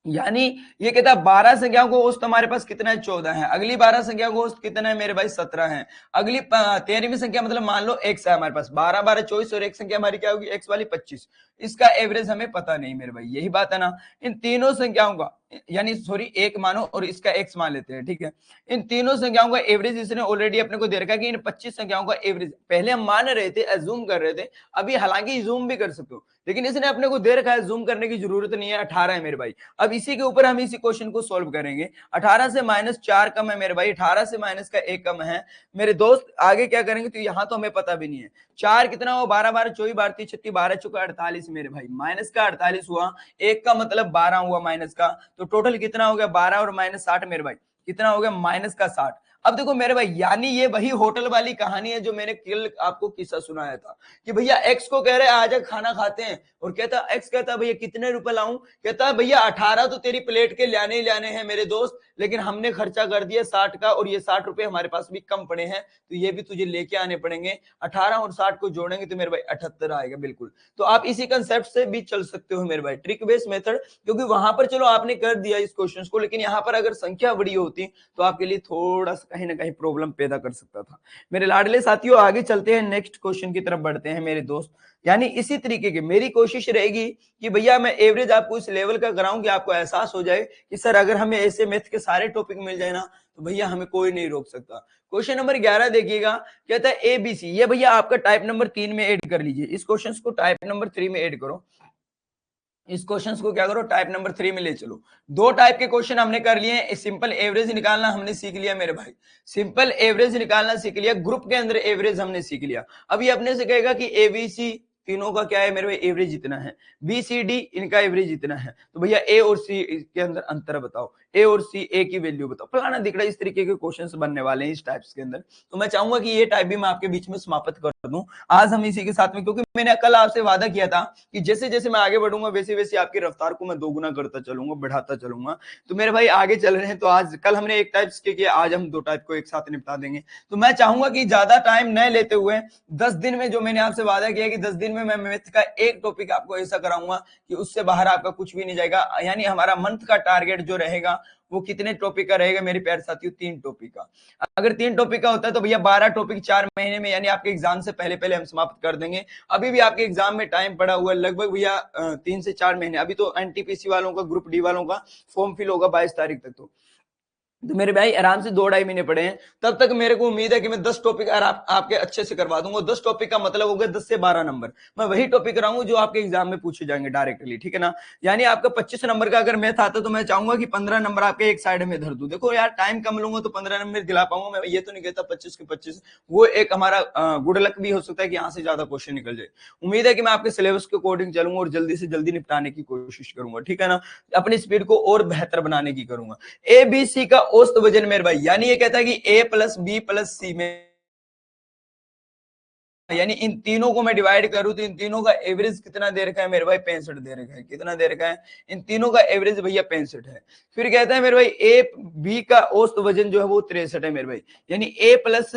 यानी ये कहता है 12 संख्याओं को औसत हमारे पास कितना है 14 है, अगली 12 संख्या को औसत कितना है मेरे भाई 17 है, अगली 13वीं संख्या मतलब मान लो x है हमारे पास, 12 12 24 और एक संख्या हमारी क्या होगी x वाली 25, इसका एवरेज हमें पता नहीं मेरे भाई, यही बात है ना। इन तीनों संख्याओं का यानी सॉरी एक मानो और इसका x मान लेते हैं, ठीक है। इन तीनों संख्याओं का एवरेज इसने ऑलरेडी अपने को दे रखा है कि इन 25 संख्याओं का एवरेज, पहले हम मान रहे थे अज्यूम कर रहे थे, अभी हालांकि जूम भी कर सकते हो, लेकिन इसने अपने को दे रखा है जूम करने की जरूरत नहीं है, 18 है मेरे भाई। अब इसी के ऊपर हम इसी क्वेश्चन को सॉल्व करेंगे। 18 से -4 कम है मेरे भाई, 18 से माइनस का 1 कम है मेरे दोस्त, आगे क्या करेंगे तो यहाँ तो हमें पता भी नहीं है। 4 कितना हो 12 12 24 12 30 36 12 चौका 48 मेरे भाई, माइनस का 48 हुआ, 1 का मतलब 12 हुआ माइनस का, तो टोटल कितना हो गया 12 और माइनस 60 मेरे भाई, कितना हो गया माइनस का 60। अब देखो मेरे भाई, यानी ये वही होटल वाली कहानी है जो मैंने कल आपको किस्सा सुनाया था कि भैया एक्स को कह रहे हैं आजा खाना खाते हैं, और कहता एक्स कहता भैया कितने रुपए लाऊं, कहता है भैया 18 तो तेरी प्लेट के लाने ही लाने हैं मेरे दोस्त, लेकिन हमने खर्चा कर दिया 60 का, और ये 60 रुपए हमारे पास भी कम पड़े हैं, तो ये भी तुझे लेके आने पड़ेंगे। 18 और 60 को जोड़ेंगे तो मेरे भाई 78 आएगा, बिल्कुल। तो आप इसी कंसेप्ट से भी चल सकते हो मेरे भाई, ट्रिक बेस्ड मेथड, क्योंकि वहां पर चलो आपने कर दिया इस क्वेश्चन को, लेकिन यहाँ पर अगर संख्या बड़ी होती तो आपके लिए थोड़ा सा कहीं ना कहीं प्रॉब्लम पैदा कर सकता था। मेरे लाडले साथियों आगे चलते हैं, नेक्स्ट क्वेश्चन की तरफ बढ़ते हैं मेरे दोस्त। यानी इसी तरीके की मेरी कोशिश रहेगी कि भैया मैं एवरेज आपको इस लेवल का कराऊं कि आपको एहसास हो जाए कि सर अगर हमें ऐसे मैथ के सारे टॉपिक मिल जाए ना तो भैया हमें कोई नहीं रोक सकता। क्वेश्चन नंबर 11 देखिएगा, कहता है एबीसी, ये भैया आपका टाइप नंबर 3 में ऐड कर लीजिए, इस क्वेश्चन को टाइप नंबर 3 में ऐड करो, इस क्वेश्चंस को क्या करो टाइप नंबर 3 में ले चलो। दो टाइप के क्वेश्चन हमने कर लिए हैं, सिंपल एवरेज निकालना हमने सीख लिया मेरे भाई, सिंपल एवरेज निकालना सीख लिया, ग्रुप के अंदर एवरेज हमने सीख लिया। अब ये अपने से कहेगा कि एबीसी तीनों का क्या है मेरे भाई एवरेज इतना है, बी सी डी इनका एवरेज इतना है, तो भैया ए और सी के अंदर अंतर बताओ, ए और सी ए की वैल्यू बताओ, फलाना दिखड़ा, इस तरीके के क्वेश्चंस बनने वाले हैं इस टाइप्स के अंदर। तो मैं चाहूंगा कि ये टाइप भी मैं आपके बीच में समाप्त कर दूं आज हम इसी के साथ में, क्योंकि मैंने कल आपसे वादा किया था कि जैसे जैसे मैं आगे बढ़ूंगा वैसे वैसे आपकी रफ्तार को मैं दोगुना करता चलूंगा, बढ़ाता चलूंगा। तो मेरे भाई आगे चल रहे हैं, तो आज कल हमने एक टाइप किया, आज हम दो टाइप को एक साथ निपटा देंगे। तो मैं चाहूंगा कि ज्यादा टाइम न लेते हुए 10 दिन में, जो मैंने आपसे वादा किया कि 10 दिन में मैं मैथ का एक टॉपिक आपको ऐसा कराऊंगा कि उससे बाहर आपका कुछ भी नहीं जाएगा, यानी हमारा मंथ का टारगेट जो रहेगा वो कितने टॉपिक का रहेगा मेरे प्यारे साथियों? 3 टॉपिक का। अगर 3 टॉपिक का होता है तो भैया 12 टॉपिक 4 महीने में, यानी आपके एग्जाम से पहले पहले हम समाप्त कर देंगे। अभी भी आपके एग्जाम में टाइम पड़ा हुआ है लगभग भैया 3 से 4 महीने। अभी तो एनटीपीसी वालों का, ग्रुप डी वालों का फॉर्म फिल होगा 22 तारीख तक, तो मेरे भाई आराम से 2-2.5 महीने पड़े हैं। तब तक मेरे को उम्मीद है कि मैं 10 टॉपिक आपके अच्छे से करवा दूंगा। 10 टॉपिक का मतलब हो गया 10 से 12 नंबर। मैं वही टॉपिक कराऊंगा जो आपके एग्जाम में पूछे जाएंगे डायरेक्टली, ठीक है ना। यानी आपका 25 नंबर का अगर मैथ आता तो मैं चाहूंगा कि 15 नंबर आपके एक साइड में धर दूं। देखो यार, टाइम कम लूंगा तो 15 नंबर दिला पाऊंगा मैं, ये तो नहीं कहता 25 के 25। वो एक हमारा गुड लक भी हो सकता है कि यहाँ से ज्यादा क्वेश्चन निकल जाए। उम्मीद है कि मैं आपके सिलेबस के अकॉर्डिंग चलूंगा और जल्दी से जल्दी निपटाने की कोशिश करूंगा, ठीक है ना। अपनी स्पीड को और बेहतर बनाने की करूंगा। ए बी सी का औसत वजन मेरे भाई, यानी ये कहता है कि ए प्लस बी प्लस सी में, यानी इन तीनों को मैं डिवाइड करूं तो इन तीनों का एवरेज कितना दे रखा है मेरे भाई? 65 दे रखा है। कितना दे रखा है? इन तीनों का एवरेज भैया 65 है। फिर कहता है मेरे भाई ए बी का औसत वजन जो है वो 63 है मेरे भाई, यानी ए प्लस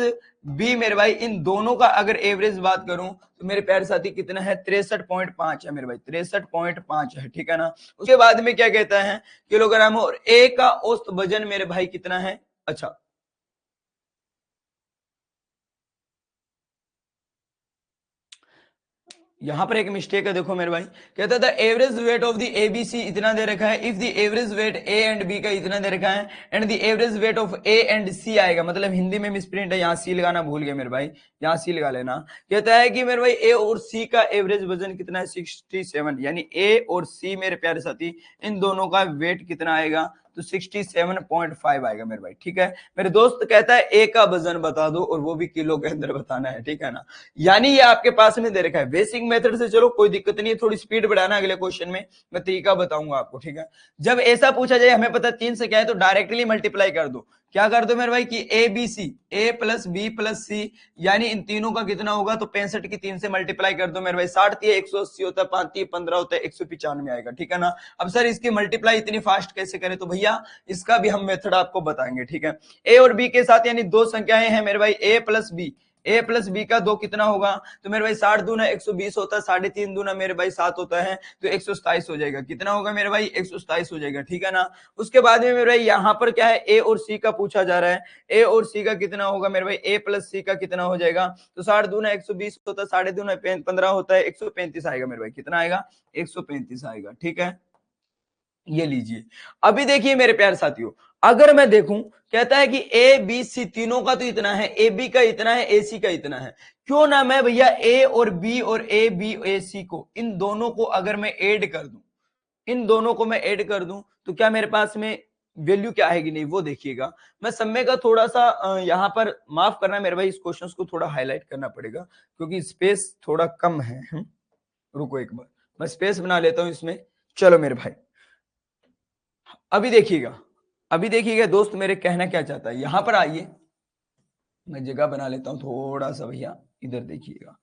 बी मेरे भाई, इन दोनों का अगर एवरेज बात करूं तो मेरे प्यारे साथी कितना है? 63.5 है मेरे भाई, 63.5 है, ठीक है ना। उसके बाद में क्या कहता है? किलोग्राम। और ए का औसत वजन मेरे भाई कितना है? अच्छा, यहां पर एक मिस्टेक है, देखो मेरे भाई। कहता था average weight of the ABC इतना दे रखा है, if the average weight A and B का इतना दे रखा है, and the average weight of A and C आएगा। मतलब हिंदी में मिसप्रिंट है, यहाँ सी लगाना भूल गए मेरे भाई, यहाँ सी लगा लेना। कहता है कि मेरे भाई ए और सी का एवरेज वजन कितना है? 67, यानी ए और सी मेरे प्यारे साथी, इन दोनों का वेट कितना आएगा? तो 67.5 आएगा मेरे भाई, ठीक है। मेरे दोस्त कहता है ए का वजन बता दो, और वो भी किलो के अंदर बताना है, ठीक है ना। यानी ये आपके पास में दे रखा है। बेसिक मेथड से चलो कोई दिक्कत नहीं है, थोड़ी स्पीड बढ़ाना अगले क्वेश्चन में मैं तरीका बताऊंगा आपको, ठीक है। जब ऐसा पूछा जाए, हमें पता 3 से क्या है, तो डायरेक्टली मल्टीप्लाई कर दो। क्या कर दो मेरे भाई कि A B C, A plus B plus C, यानी इन तीनों का कितना होगा? तो 65 की 3 से मल्टीप्लाई कर दो मेरे भाई। 60 180 होता है, 5 15 होता है, 195 आएगा, ठीक है ना। अब सर इसकी मल्टीप्लाई इतनी फास्ट कैसे करें? तो भैया इसका भी हम मेथड आपको बताएंगे, ठीक है। ए और बी के साथ यानी दो संख्याएं हैं मेरे भाई, ए प्लस बी, ए प्लस बी का 2 कितना होगा? तो मेरे भाई 60 दूना 120 होता है, 3.5 दूना मेरे भाई 7 होता है, तो 127 हो जाएगा। कितना होगा मेरे भाई? 127 हो जाएगा, ठीक है ना। उसके बाद में मेरे भाई यहाँ पर क्या है? ए और सी का पूछा जा रहा है। ए और सी का कितना होगा मेरे भाई? ए प्लस सी का कितना हो जाएगा? तो 60 दूना 120 होता है, 3.5 दूना 15 होता है, 135 आएगा मेरे भाई। कितना आएगा? 135 आएगा, ठीक है। ये लीजिए। अभी देखिए मेरे प्यारे साथियों, अगर मैं देखूं, कहता है कि ए बी सी तीनों का तो इतना है, ए बी का इतना है, ए सी का इतना है। क्यों ना मैं भैया ए और बी और ए बी ए सी को, इन दोनों को अगर मैं ऐड कर दूं, इन दोनों को मैं ऐड कर दूं, तो क्या मेरे पास में वैल्यू क्या आएगी? नहीं, वो देखिएगा। मैं समय का थोड़ा सा यहां पर माफ करना मेरे भाई, इस क्वेश्चन को थोड़ा हाईलाइट करना पड़ेगा क्योंकि स्पेस थोड़ा कम है। रुको एक बार, मैं स्पेस बना लेता हूं इसमें। चलो मेरे भाई, अभी देखिएगा, अभी देखिएगा दोस्त मेरे कहना क्या चाहता है। यहां पर आइए, मैं जगह बना लेता हूं थोड़ा सा भैया, इधर देखिएगा।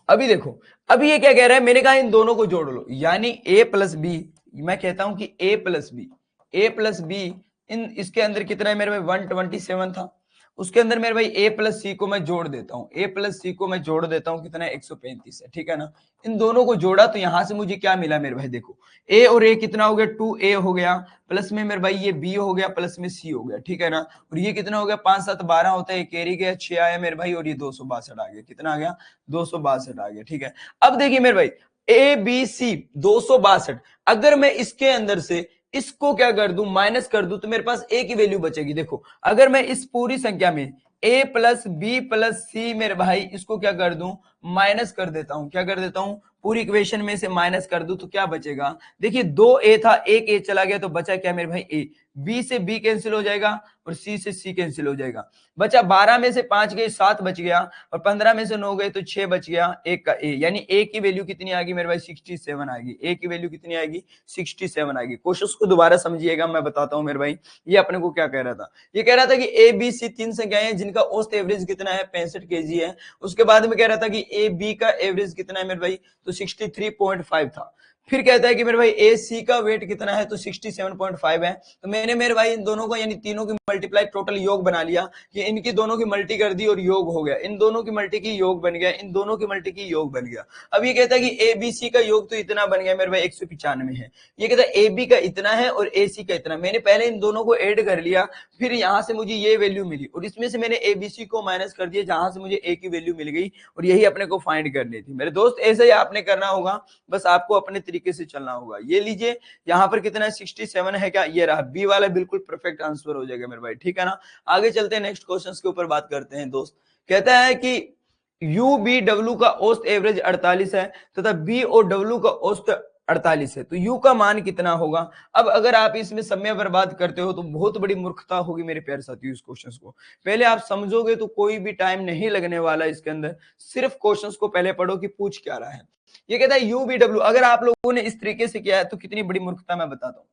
अभी देखो, अभी ये क्या कह रहा है? मैंने कहा इन दोनों को जोड़ लो, यानी ए प्लस बी। मैं कहता हूं कि ए प्लस बी, ए प्लस बी, इन इसके अंदर कितना है मेरे भाई? 127 था। उसके अंदर मेरे भाई ए प्लस सी को मैं जोड़ देता हूं, ए प्लस सी को मैं जोड़ देता हूं, कितना है? 135 है, ठीक है ना। इन दोनों को जोड़ा तो यहां से मुझे क्या मिला मेरे भाई? देखो, ए और ए कितना हो गया? 2a हो गया, प्लस में मेरे भाई ये b हो गया, प्लस में c हो गया, ठीक है ना। और ये कितना हो गया? 5 7 12 होता है, कैरी गया, 6 आया मेरे भाई, और ये 262 आ गया। कितना आ गया? 262 आ गया, ठीक है। अब देखिए मेरे भाई, ए बी सी 262, अगर मैं इसके अंदर से इसको क्या कर दूं? माइनस कर दूं, तो मेरे पास ए की वैल्यू बचेगी। देखो, अगर मैं इस पूरी संख्या में ए प्लस बी प्लस सी मेरे भाई इसको क्या कर दूं? माइनस कर देता हूं। क्या कर देता हूं? पूरी इक्वेशन में से माइनस कर दूं तो क्या बचेगा? देखिए 2a था, एक a चला गया, तो बचा क्या मेरे भाई? a। b से b कैंसिल हो जाएगा और c से c कैंसिल हो जाएगा। बचा 12 में से 5 गए, 7 बच गया, और 15 में से 9 गए तो 6 बच गया, एक का a, यानी a की वैल्यू कितनी आएगी मेरे भाई? 67 आएगी। a की वैल्यू कितनी आएगी? 67 आएगी। क्वेश्चन को दोबारा समझिएगा, मैं बताता हूं मेरे भाई ये अपने को क्या कह रहा था। ये कह रहा था कि ए बी सी 3 संख्याएं हैं जिनका औसत एवरेज कितना है? 65 kg है। उसके बाद में कह रहा था कि ए बी का एवरेज कितना है मेरे भाई? तो 63.5 था। फिर कहता है कि मेरे भाई ए सी का वेट कितना है, तो 67.5 है। तो मैंने मेरे भाई इन दोनों को यानी तीनों की मल्टीप्लाई टोटल योग बना लिया कि इनकी दोनों की मल्टी कर दी और योग हो गया, इन दोनों की मल्टी की योग बन गया, इन दोनों की मल्टी की योग बन गया। अब ये कहता है कि ए बी सी का योग तो इतना बन गया मेरे भाई 195 है। ये कहता है ए बी का इतना है और ए सी का इतना। मैंने पहले इन दोनों को ऐड कर लिया, फिर यहां से मुझे ये वैल्यू मिली और इसमें से मैंने ए बी सी को माइनस कर दिया जहां से मुझे ए की वैल्यू मिल गई, और यही अपने को फाइंड करनी थी मेरे दोस्त। ऐसे ही आपने करना होगा, बस आपको अपने तरीके से चलना होगा। ये लीजिए यहाँ पर कितना है 67 है क्या, ये रहा बी वाला बिल्कुल परफेक्ट आंसर हो जाएगा मेरे भाई, ठीक है ना। आगे चलते हैं नेक्स्ट क्वेश्चन के ऊपर बात करते हैं दोस्त। कहता है कि यू बी डब्ल्यू का औसत एवरेज 48 है तथा बी और डब्ल्यू का औसत 48 है, तो यू का मान कितना होगा। अब अगर आप इसमें समय बर्बाद करते हो तो बहुत बड़ी मूर्खता होगी मेरे प्यारे साथियों। इस क्वेश्चन को पहले आप समझोगे तो कोई भी टाइम नहीं लगने वाला इसके अंदर, सिर्फ क्वेश्चन को पहले पढ़ो कि पूछ क्या रहा है। ये कहता है यू बी डब्ल्यू, अगर आप लोगों ने इस तरीके से किया है तो कितनी बड़ी मूर्खता मैं बताता हूं।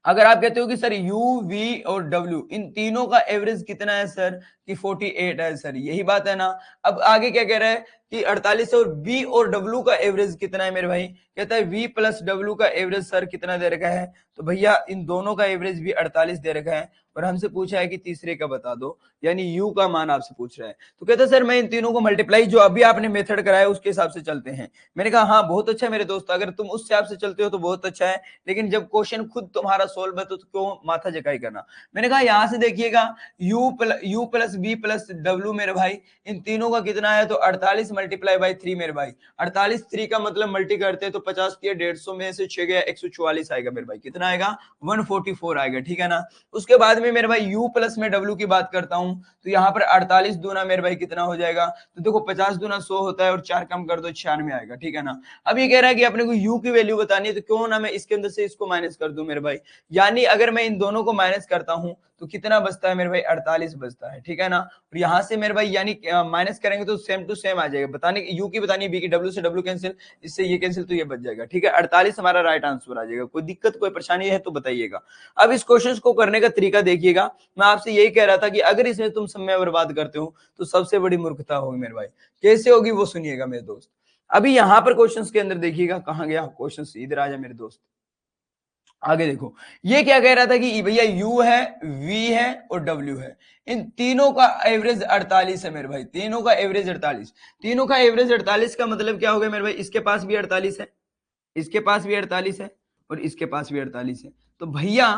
अगर आप कहते हो कि सर यू वी और डब्ल्यू इन तीनों का एवरेज कितना है सर, कि 48 है सर, यही बात है ना। अब आगे क्या कह रहा है कि 48 और बी और डब्ल्यू का एवरेज कितना है मेरे भाई, कहता है वी प्लस डब्ल्यू का एवरेज सर कितना दे रखा है, तो भैया इन दोनों का एवरेज भी 48 दे रखा है और हमसे पूछा है कि तीसरे का बता दो, यानी यू का मान आपसे पूछ रहा है। तो कहता है सर मैं इन तीनों को मल्टीप्लाई जो अभी आपने मेथड कराया उसके हिसाब से चलते हैं। मैंने कहा हाँ बहुत अच्छा है मेरे दोस्त, अगर तुम उस हिसाब से चलते हो तो बहुत अच्छा है, लेकिन जब क्वेश्चन खुद तुम्हारा सोल्व है तो क्यों माथा जकाई करना। मैंने कहा यहां से देखिएगा U plus B plus W मेरे भाई इन तीनों का कितना है, तो 48 मल्टीप्लाई बाई 3 मेरे भाई, 48 3 का मतलब मल्टी करते हैं तो 50 के 150 में से 6 गया 144 आएगा मेरे भाई, कितना आएगा 144 आएगा, ठीक है ना। उसके बाद में मेरे भाई यू प्लस में डब्ल्यू की बात करता हूं, तो यहाँ पर 48 दूना मेरे भाई कितना हो जाएगा, तो देखो 50 दूना 100 होता है और 4 कम कर दो 96 आएगा, ठीक है ना। अब ये कह रहा है कि अपने को यू की वैल्यू बतानी है, तो क्यों ना मैं इसके अंदर से इसको माइनस कर दूं मेरे भाई, यानी अगर मैं इन दोनों को माइनस करता हूं तो कितना बचता है मेरे भाई 48 बचता है, ठीक है ना। और यहां से मेरे भाई यानी माइनस करेंगे तो सेम टू सेम आ जाएगा, बताने यू की बतानी है बी की, डब्ल्यू से डब्ल्यू कैंसिल, इससे ये कैंसिल तो ये बच जाएगा, ठीक है। 48 हमारा राइट आंसर आ जाएगा। कोई दिक्कत कोई परेशानी है तो बताइएगा। अब इस क्वेश्चन को करने का तरीका देखिएगा, मैं आपसे यही कह रहा था कि अगर इसमें तुम समय बर्बाद करते हो तो सबसे बड़ी मूर्खता होगी मेरे भाई। कैसे होगी वो सुनिएगा मेरे दोस्त। अभी यहां पर क्वेश्चंस के अंदर देखिएगा, कहां गया क्वेश्चन, इधर आ जा मेरे दोस्त। आगे देखो ये क्या कह रहा था कि भैया u है v है और w है, इन तीनों का एवरेज 48 है मेरे भाई, तीनों का एवरेज 48, तीनों का एवरेज 48 का मतलब क्या हो गया मेरे भाई, इसके पास भी 48 है, इसके पास भी 48 है और इसके पास भी 48 है। तो भैया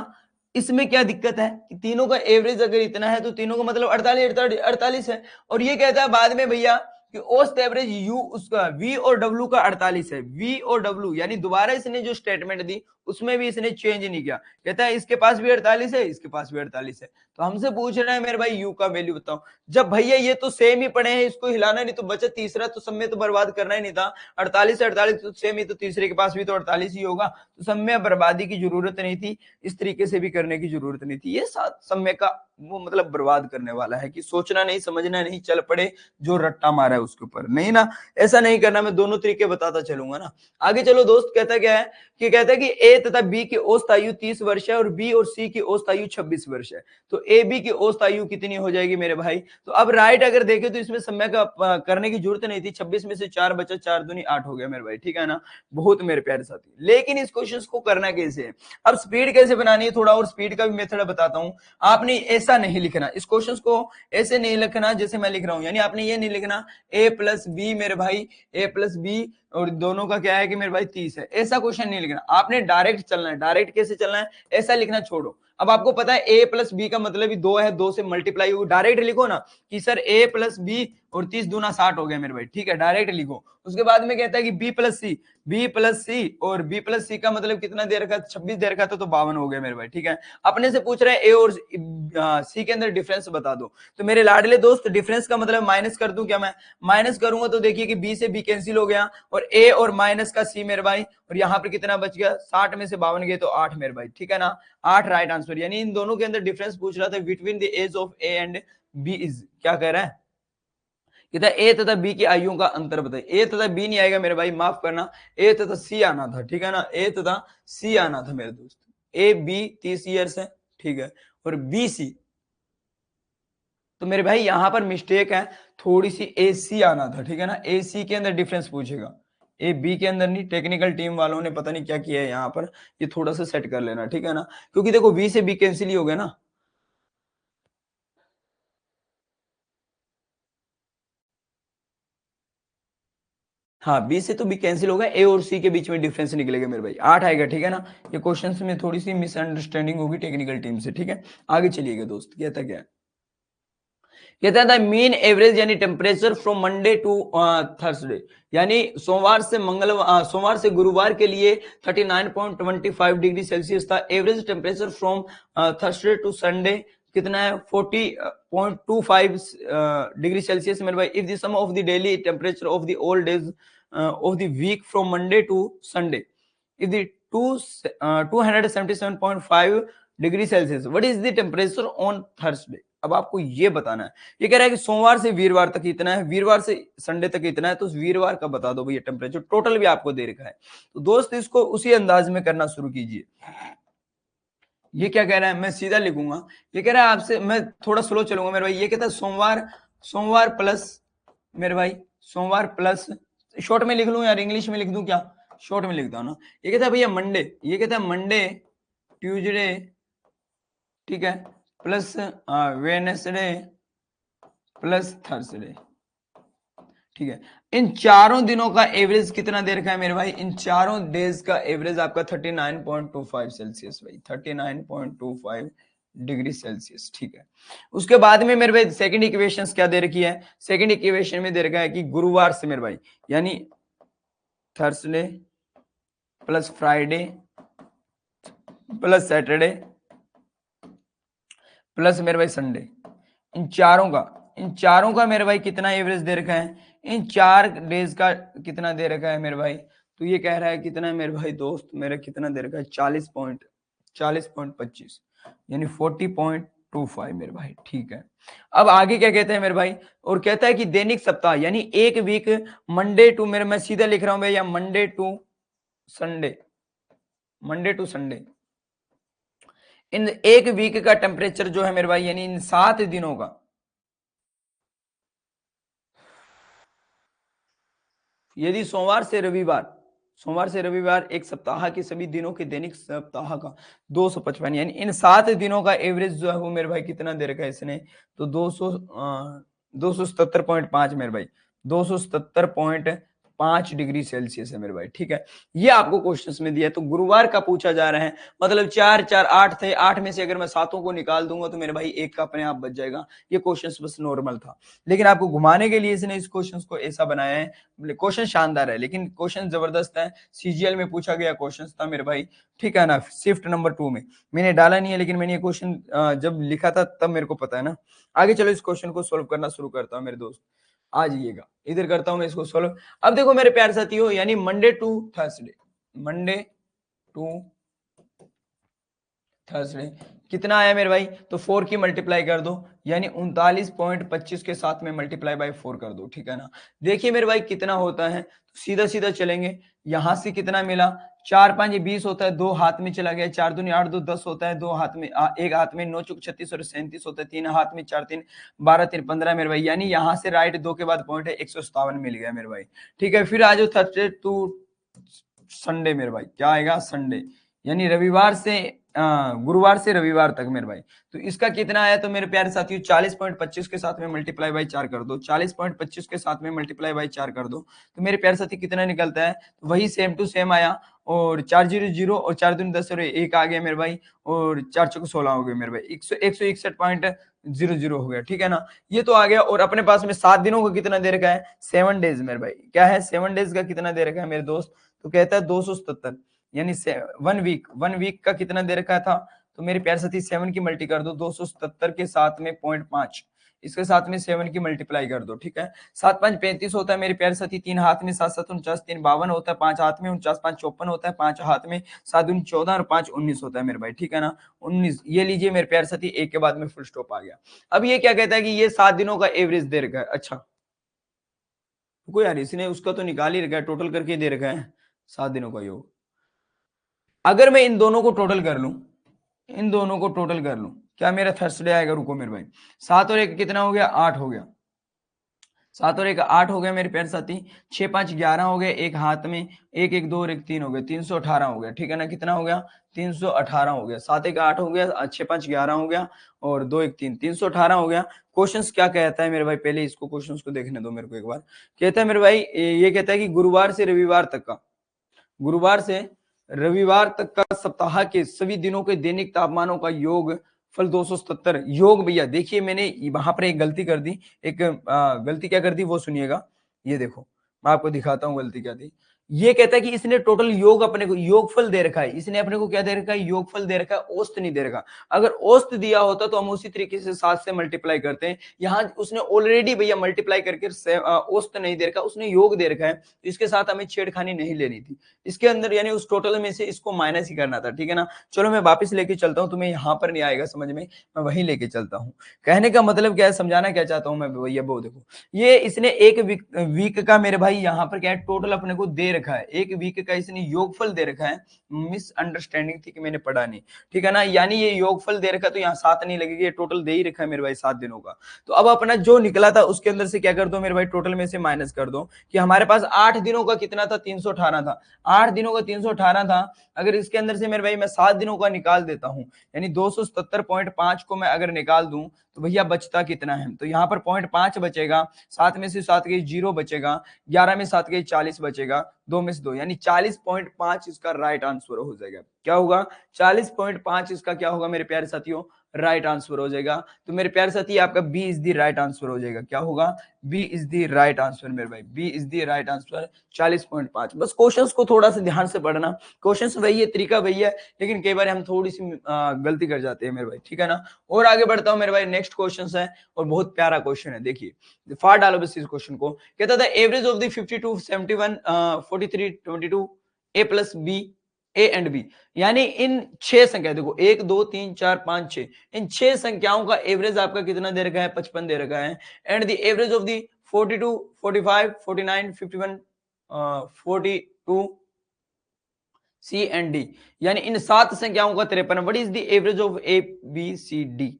इसमें क्या दिक्कत है कि तीनों का एवरेज अगर इतना है तो तीनों का मतलब 48 है। और ये कहता है बाद में भैया कि औसत एवरेज यू उसका v और w का 48 है, v और w यानी दोबारा इसने जो स्टेटमेंट दी उसमें भी इसने चेंज नहीं किया, कहता है इसके पास भी 48 है इसके पास भी 48 है। तो हमसे पूछ रहा है मेरे भाई यू का वैल्यू बताओ। जब भैया ये तो सेम ही पड़े हैं, इसको हिलाना नहीं तो बचा तीसरा, तो समय तो बर्बाद करना ही नहीं था, 48 से 48 तो सेम ही, तो तीसरे के पास भी तो 48 ही होगा, तो समय बर्बादी की जरूरत नहीं थी, इस तरीके से भी करने की जरूरत नहीं थी। ये समय का वो मतलब बर्बाद करने वाला है कि सोचना नहीं समझना नहीं, चल पड़े जो रट्टा मारा है उसके ऊपर, नहीं ना, ऐसा नहीं करना। मैं दोनों तरीके बताता चलूंगा ना। आगे चलो दोस्त, कहता क्या है कि कहता है कि ए तथा बी की औसत आयु 30 वर्ष है और बी और सी की औसत आयु 26 वर्ष है, तो ए बी की औसत आयु कितनी हो जाएगी मेरे भाई। तो अब राइट अगर देखें तो इसमें समय का करने की जरूरत नहीं थी, 26 में से 4 बचा, 4 दूनी 8 हो गया मेरे भाई, ठीक है ना। बहुत मेरे प्यारे साथी, लेकिन इस क्वेश्चन को करना कैसे है, अब स्पीड कैसे बनानी है, थोड़ा और स्पीड का भी मेथड बताता हूं। आपने ऐसा नहीं लिखना, इस क्वेश्चन को ऐसे नहीं लिखना जैसे मैं लिख रहा हूं, यानी आपने ये नहीं लिखना ए प्लस बी मेरे भाई, ए प्लस बी और दोनों का क्या है कि मेरे भाई 30 है, ऐसा क्वेश्चन नहीं लिखना। आपने डायरेक्ट चलना है। डायरेक्ट कैसे चलना है, ऐसा लिखना छोड़ो। अब आपको पता है ए प्लस बी का मतलब ही 2 है, 2 से मल्टीप्लाई हो, डायरेक्ट लिखो ना कि सर ए प्लस बी और 30 दूना 60 हो गया मेरे भाई, ठीक है, डायरेक्ट लिखो। उसके बाद में कहता है कि बी प्लस सी और बी प्लस सी का मतलब कितना दे रखा, 26 दे रखा था, तो 52 हो गया मेरे भाई, ठीक है। अपने से पूछ रहे हैं ए और सी के अंदर डिफरेंस बता दो, तो मेरे लाडले दोस्त डिफरेंस का मतलब माइनस कर दूं क्या, मैं माइनस करूंगा तो देखिए कि बी से बी कैंसिल हो गया और ए और माइनस का सी मेरे भाई, और यहाँ पर कितना बच गया, 60 में से 52 गए तो 8 मेरे भाई, ठीक है ना, 8 राइट आंसर। यानी इन दोनों के अंदर डिफरेंस पूछ रहा था between the age of A and B is, क्या कह रहा है, कहता है ए तथा बी की आयुओं का अंतर बताइए। ए तथा बी नहीं आएगा मेरे भाई, माफ करना, ए तथा सी आना था, ठीक है ना, ए तथा सी आना था मेरे दोस्त। ए बी 30 ईयर्स है, ठीक है, और बी सी, तो मेरे भाई यहां पर मिस्टेक है थोड़ी सी, ए सी आना था, ठीक है ना, ए सी के अंदर डिफरेंस पूछेगा, ए बी के अंदर नहीं, टेक्निकल टीम वालों ने पता नहीं क्या किया है यहाँ पर, ये थोड़ा सा सेट कर लेना, ठीक है ना, क्योंकि देखो बी से बी कैंसिल ही हो गया ना। हाँ, बी से तो बी कैंसिल होगा, ए और सी के बीच में डिफरेंस निकलेगा मेरे भाई, 8 आएगा, ठीक है ना। ये क्वेश्चन में थोड़ी सी मिसअंडरस्टैंडिंग होगी टेक्निकल टीम से, ठीक है। आगे चलिएगा दोस्त, कहता क्या है, कहता था मीन एवरेज यानी temperature from Monday to Thursday, यानी सोमवार से गुरुवार के लिए 39.25 डिग्री सेल्सियस था। Average temperature from Thursday to Sunday कितना है, 40.25 डिग्री सेल्सियस मेरे भाई। If the sum of the daily temperature of the all days of the week from Monday to Sunday if the 277.5 degree Celsius, what is the temperature on Thursday. अब आपको ये बताना है, ये कह रहा है कि सोमवार से वीरवार तक इतना है, वीरवार से संडे तक इतना है, तो वीरवार का बता दो भैया टेम्परेचर, टोटल भी आपको दे रखा है। तो दोस्त इसको उसी अंदाज में करना शुरू कीजिए। ये क्या कह रहा है, मैं सीधा लिखूंगा, ये कह रहा है आपसे, मैं थोड़ा स्लो चलूंगा मेरे भाई। ये कहता है सोमवार, सोमवार प्लस मेरे भाई, सोमवार प्लस, शॉर्ट में लिख लूं यार, इंग्लिश में लिख दूं क्या, शॉर्ट में लिखता हूं ना। ये कहता है भैया मंडे, ये कहता है मंडे, ट्यूजडे, ठीक है, प्लस वेडनेसडे प्लस थर्सडे, ठीक है। इन चारों दिनों का एवरेज कितना दे रखा है मेरे भाई, इन चारों डेज का एवरेज आपका 39.25 सेल्सियस भाई, 39.25 डिग्री सेल्सियस, ठीक है। उसके बाद में मेरे भाई सेकंड इक्वेशन क्या दे रखी है, सेकंड इक्वेशन में दे रखा है कि गुरुवार से मेरे भाई, यानी Thursday plus Friday plus Saturday plus मेरे भाई संडे, इन चारों का मेरे भाई कितना एवरेज दे रखा है, इन 4 डेज का कितना दे रखा है मेरे भाई। तो ये कह रहा है कितना है मेरे भाई दोस्त, मेरा कितना दे रखा है, 40.25 यानी 40.25 मेरे भाई, ठीक है। अब आगे क्या कहते हैं मेरे भाई, और कहता है कि दैनिक सप्ताह यानी एक वीक, मंडे टू, मेरे मैं सीधा लिख रहा हूं भैया, Monday to Sunday, Monday to Sunday, इन एक वीक का टेम्परेचर जो है मेरे भाई, यानी इन 7 दिनों का, यदि सोमवार से रविवार एक सप्ताह के सभी दिनों के दैनिक सप्ताह का 255, यानी इन 7 दिनों का एवरेज जो है वो मेरे भाई कितना दे रखा है इसने, तो 277.5 मेरे भाई, 277.5 डिग्री सेल्सियस है मेरे भाई, ठीक है। ये आपको क्वेश्चंस में दिया है, तो गुरुवार का पूछा जा रहा है, मतलब 4 4 8 थे, 8 में से अगर मैं 7 को निकाल दूंगा तो मेरे भाई एक का अपने आप बच जाएगा। ये क्वेश्चंस बस नॉर्मल था, लेकिन आपको घुमाने के लिए इसने इस क्वेश्चंस को ऐसा बनाया है। क्वेश्चन शानदार है, लेकिन क्वेश्चन जबरदस्त है, सीजीएल में पूछा गया क्वेश्चन था मेरे भाई, ठीक है ना। शिफ्ट नंबर 2 में मैंने डाला नहीं है, लेकिन मैंने ये क्वेश्चन जब लिखा था तब मेरे को पता है ना। आगे चलो, इस क्वेश्चन को सोल्व करना शुरू करता हूँ मेरे दोस्त, आ जाइएगा इधर, करता हूं मैं इसको सोल्व। अब देखो मेरे प्यारे साथियों, यानी Monday to Thursday, Monday to Thursday कितना आया मेरे भाई, तो 4 की मल्टीप्लाई कर दो, यानी 39.25 के साथ में मल्टीप्लाई बाय 4 कर दो, ठीक है ना। देखिए मेरे भाई कितना होता है, तो सीधा सीधा चलेंगे, यहां से कितना मिला, 4 5 20 होता है, 2 हाथ में चला गया, 4 दूनी 8 2 10 होता है, 2 हाथ में एक हाथ में 9 चुक 36 और 37 होता है, 3 हाथ में 4 3 12 3 15 मेरे भाई, यानी यहां से राइट 2 के बाद पॉइंट है 157 मिल गया मेरे भाई, ठीक है। फिर आज थर्सडे टू संडे मेरे भाई, क्या आएगा, संडे, यानी रविवार से गुरुवार से रविवार तक मेरे भाई, तो इसका कितना आया, तो मेरे प्यारे साथियों 40.25 के साथ में मल्टीप्लाई बाय 4 कर दो, 40.25 के साथ में मल्टीप्लाई बाय 4 कर दो, तो मेरे प्यारे साथी कितना निकलता है, तो वही सेम टू सेम आया, और 4 0 0 और 4 दूनी 10 और एक आ गया मेरे भाई, और 4 चौक 16 हो गए मेरे भाई, 161.00 हो गया, ठीक है ना। ये तो आ गया, और अपने पास में 7 दिनों का कितना दे रखा है, 7 डेज मेरे भाई, क्या है 7 डेज का कितना दे रखा है मेरे दोस्त, तो कहता है 277, यानी 1 वीक का कितना दे रखा था, तो मेरे प्यारे साथी 7 की मल्टी कर दो, 277 के साथ में 0.5, इसके साथ में 7 की मल्टीप्लाई कर दो, ठीक है। 7 5 35 होता है मेरे प्यारे साथी, 3 हाथ में 7 7 49, 3 52 होता है, 5 हाथ में 49, 5 54 होता है, 5 हाथ में 7 दूनी 14 और 5 19 होता है मेरे भाई, ठीक है ना। 19, ये लीजिए मेरे प्यारे साथी, एक के बाद में फुल स्टॉप आ गया। अब ये क्या कहता है कि ये 7 दिनों का एवरेज दे रखा है, अच्छा कोई यार, इसने उसका तो निकाल ही रखा है, टोटल करके दे रखा है 7 दिनों का योग। अगर मैं इन दोनों को टोटल कर लूं, इन दोनों को टोटल कर लूं, क्या मेरा थर्सडे आएगा, रुको मेरे भाई, 7 और 1 कितना हो गया, 8 हो गया, 7 और 1 8 हो गया मेरे प्यारे साथी, 6 5 11 हो गए, एक हाथ में, 1 1 2 और 1 3 हो गए, 318 हो गया, ठीक है ना? कितना हो गया? 318 हो गया, 7 1 8 हो गया, 6 5 11 हो गया और 2 1 3 318 हो गया। क्वेश्चंस क्या कहता है मेरे भाई, पहले इसको क्वेश्चंस को देखने दो मेरे को एक बार। कहता है मेरे भाई, ये कहता है कि गुरुवार से रविवार तक का, गुरुवार से रविवार तक का सप्ताह के सभी दिनों के दैनिक तापमानों का योग फल 277। योग भैया देखिए, मैंने वहां पर एक गलती कर दी, एक गलती क्या कर दी वो सुनिएगा। ये देखो, मैं आपको दिखाता हूँ गलती क्या थी। ये कहता है कि इसने टोटल योग अपने को योगफल दे रखा है, इसने अपने को क्या दे रखा है? योगफल दे रखा है, औसत नहीं दे रखा। अगर औसत दिया होता तो हम उसी तरीके से 7 से मल्टीप्लाई करते हैं। यहाँ उसने ऑलरेडी भैया मल्टीप्लाई करके औसत नहीं दे रखा, उसने योग दे रखा है, तो इसके साथ हमें छेड़खानी नहीं लेनी थी। इसके अंदर यानी उस टोटल में से इसको माइनस ही करना था, ठीक है ना? चलो मैं वापस लेके चलता हूँ, तुम्हें यहाँ पर नहीं आएगा समझ में, मैं वहीं लेके चलता हूँ। कहने का मतलब क्या है, समझाना क्या चाहता हूँ मैं भैया, वो देखो, ये इसने एक वीक का मेरे भाई यहाँ पर क्या है, टोटल अपने को दे रखा है, एक वीक का इसने योगफल दे रखा है। मिसअंडरस्टैंडिंग थी कि मैंने पढ़ा नहीं, ठीक है ना? यानी ये योगफल दे रखा है तो यहाँ 7 नहीं लगेगी, ये टोटल दे ही रखा है मेरे भाई 7 दिनों का। तो अब अपना जो निकला था उसके अंदर से क्या कर दो मेरे भाई, टोटल में से माइनस कर दो, कि हमारे पास 8 दिनों का कितना था? 318 था। 8 दिनों का 318 था। अगर इसके अंदर से मेरे भाई मैं 7 दिनों का निकाल देता हूं, यानी 277.5 को मैं अगर निकाल दूं तो भैया बचता कितना है? तो यहाँ पर 0.5 बचेगा, 7 में से 7 गई 0 बचेगा, 11 में 7 गई 40 बचेगा, 2 में से 2 यानी 40.5 इसका राइट आंसर हो जाएगा। क्या होगा? 40.5 इसका क्या होगा मेरे प्यारे साथियों? राइट आंसर हो जाएगा। तो मेरे प्यारे साथी आपका B is the right answer हो जाएगा। क्या होगा? B is the right answer मेरे भाई, B is the right answer 40.5। बस क्वेश्चंस को थोड़ा सा ध्यान से पढ़ना, क्वेश्चंस वही है, तरीका वही है, लेकिन कई बार हम थोड़ी सी गलती कर जाते हैं मेरे भाई, ठीक है ना? और आगे बढ़ता हूं मेरे भाई, नेक्स्ट क्वेश्चन है और बहुत प्यारा क्वेश्चन है, देखिए फार डालो बस इस क्वेश्चन को। कहता था average of the 52 71 43 22 A plus B, A and B, यानी इन 6 संख्या, देखो 1 2 3 4 5 6, इन 6 संख्याओं का एवरेज आपका कितना दे रखा है? 55 दे रखा है। And the average of the 42 45 49 51 42 C and D, यानी इन 7 संख्याओं का 53, what is the average of A B C D?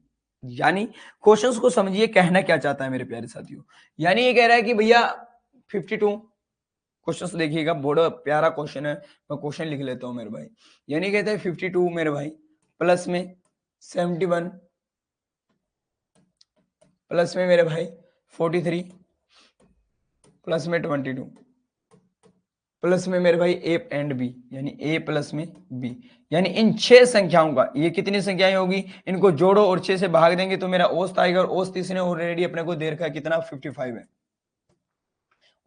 यानी क्वेश्चंस को समझिए, कहना क्या चाहता है मेरे प्यारे साथियों। यानी ये कह रहा है कि भैया 52, क्वेश्चन देखिएगा, बड़ा प्यारा क्वेश्चन है, मैं क्वेश्चन लिख लेता हूं मेरे भाई। यानी कहते हैं 52 मेरे भाई प्लस में 71 प्लस में मेरे भाई 43 प्लस में 22 प्लस में मेरे भाई ए एंड बी, यानी ए प्लस में बी, यानी इन 6 संख्याओं का, ये कितनी संख्याएं होगी? इनको जोड़ो और 6 से भाग देंगे तो मेरा औसत आएगा, और औसत इसने ऑलरेडी अपने को दे रखा है कितना? 55 है।